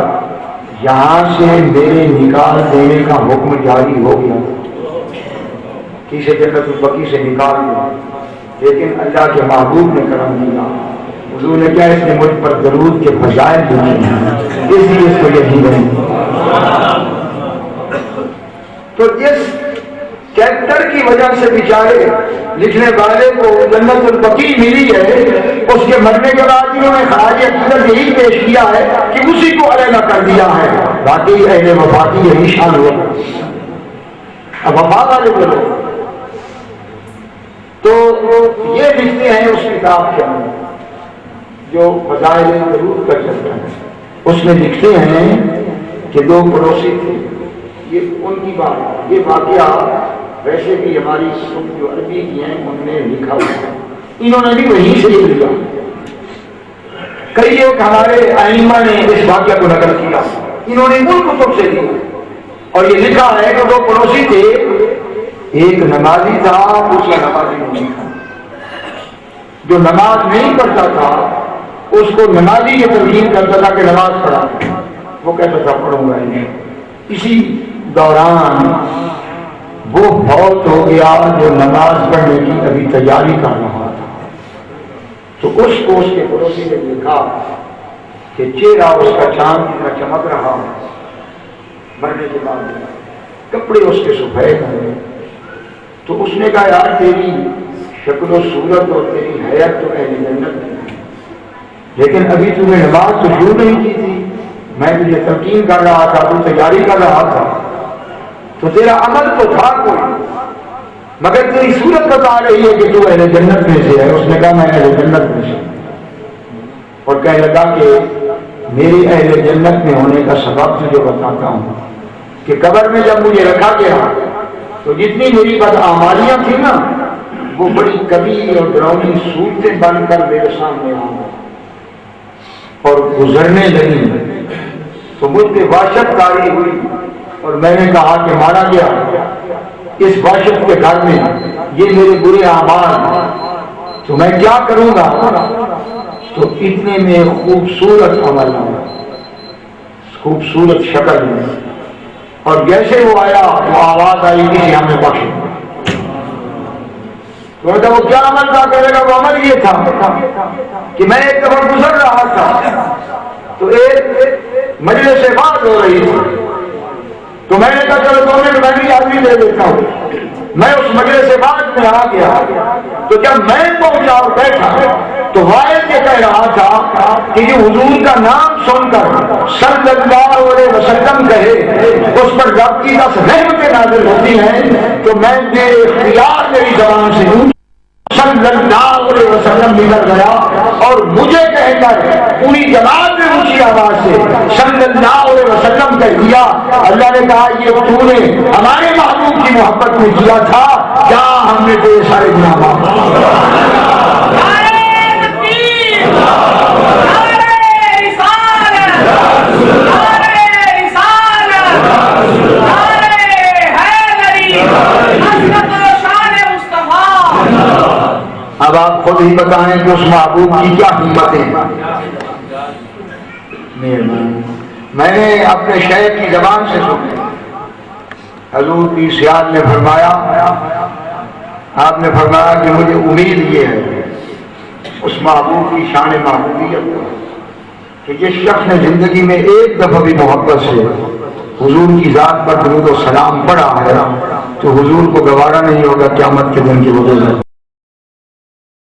یہاں سے میرے نکال دینے کا حکم جاری ہو گیا, کسی جنت البقیع سے نکال دیا, لیکن اللہ کے محبوب نے کرم دیا. حضور نے کیا اس نے مجھ پر درود کے فضائل دیے ہیں, اس لیے اس کو یقین نہیں. تو جس کیریکٹر کی وجہ سے بیچارے لکھنے والے کو جنت البقیع ملی ہے, اس کے مرنے کے بعد انہوں نے خراج عقیدت یہی پیش کیا ہے کہ اسی کو علیحدہ کر دیا ہے. باقی اہل وفا کی یہی شان ہوا. اب وفا والے کو لوگ تو یہ لکھتے ہیں اس کتاب کے اندر جو فضائل درود کا چلتا ہے, اس میں لکھتے ہیں کہ دو پڑوسی تھے. یہ ان کی بات, یہ واقعہ ویسے بھی ہماری جو عربی کی ہیں ان نے لکھا ہوا, انہوں نے بھی وہیں سے لکھا. کئی ایک ہمارے ائمہ نے اس واقعہ کو نقل کیا, انہوں نے ان کتب سے لیا, اور یہ لکھا ہے کہ دو پڑوسی تھے, ایک نمازی تھا دوسرا نمازی نہیں تھا. جو نماز نہیں پڑھتا تھا اس کو نمازی یہ تلقین کرتا تھا کہ نماز پڑھا، وہ کہتا تھا پڑھوں گا نہیں۔ اسی دوران وہ فوت ہو گیا جو نماز پڑھنے کی ابھی تیاری کر رہا تھا، تو اس کو اس کے پڑوسی نے دیکھا کہ چہرہ اس کا چاند کی طرح چمک رہا، مرنے کے بعد کپڑے اس کے سفید ہیں، تو اس نے کہا یار تیری شکل و صورت اور تیری حیات تو اہل جنت ہے، لیکن ابھی تم نے نماز تو شروع نہیں کی تھی، میں تجھے تلقین کر رہا تھا، تو تیاری کر رہا تھا، تو تیرا عمل تو تھا کوئی، مگر تیری صورت بتا رہی ہے کہ تو اہل جنت میں سے ہے۔ اس نے کہا میں اہل جنت میں سے، اور کہنے لگا کہ میری اہل جنت میں ہونے کا سبب تجھے بتاتا ہوں کہ قبر میں جب مجھے رکھا گیا تو جتنی میری بدعمالیاں تھیں نا وہ بڑی کبھی اور ڈراؤنی صورتیں بن کر میرے سامنے آ گئی اور گزرنے لگی، تو مجھ پہ وحشت طاری ہوئی اور میں نے کہا کہ مارا گیا اس وحشت کے گھر میں، یہ میرے برے اعمال، تو میں کیا کروں گا؟ تو اتنے میں خوبصورت عمل آیا، خوبصورت شکل میں، اور جیسے وہ آیا وہ آواز آئی کہ ہمیں بخش، وہ کیا عمل تھا؟ کہے گا وہ عمل یہ تھا کہ میں ایک دفعہ گزر رہا تھا تو ایک مجلس سے بات ہو رہی تھی، تو میں نے کہا چلو 2 منٹ میں بھی آدمی دے دیتا ہوں، میں اس مجلس سے بات میں آ گیا، تو جب میں پہنچا اور بیٹھا تو واحد یہ کہہ رہا تھا کہ جو حضور کا نام سن کر صلی اللہ علیہ وسلم کہے اس پر رب کی 10 رحمتیں نازل ہوتی ہیں، تو میں نے اختیار میری زبان سے ہوں صلی اللہ علیہ وسلم نکل گیا اور مجھے کہہ کر پوری جماعت نے اونچی آواز سے صلی اللہ علیہ وسلم کہہ دیا۔ اللہ نے کہا یہ تو نے ہمارے محبوب کی محبت میں کیا تھا، کیا ہم نے تیرے سارے گناہ معاف۔ اب آپ خود ہی بتائیں کہ اس محبوب کی کیا ہمتیں۔ میں نے اپنے شیخ کی زبان سے سنا، حضور کی سیاد نے فرمایا، آپ نے فرمایا کہ مجھے امید یہ ہے اس محبوب کی شان محبوبیت کہ جس شخص نے زندگی میں ایک دفعہ بھی محبت سے حضور کی ذات پر درود و سلام پڑھا ہے تو حضور کو گوارا نہیں ہوگا قیامت کے دن کی وجہ سے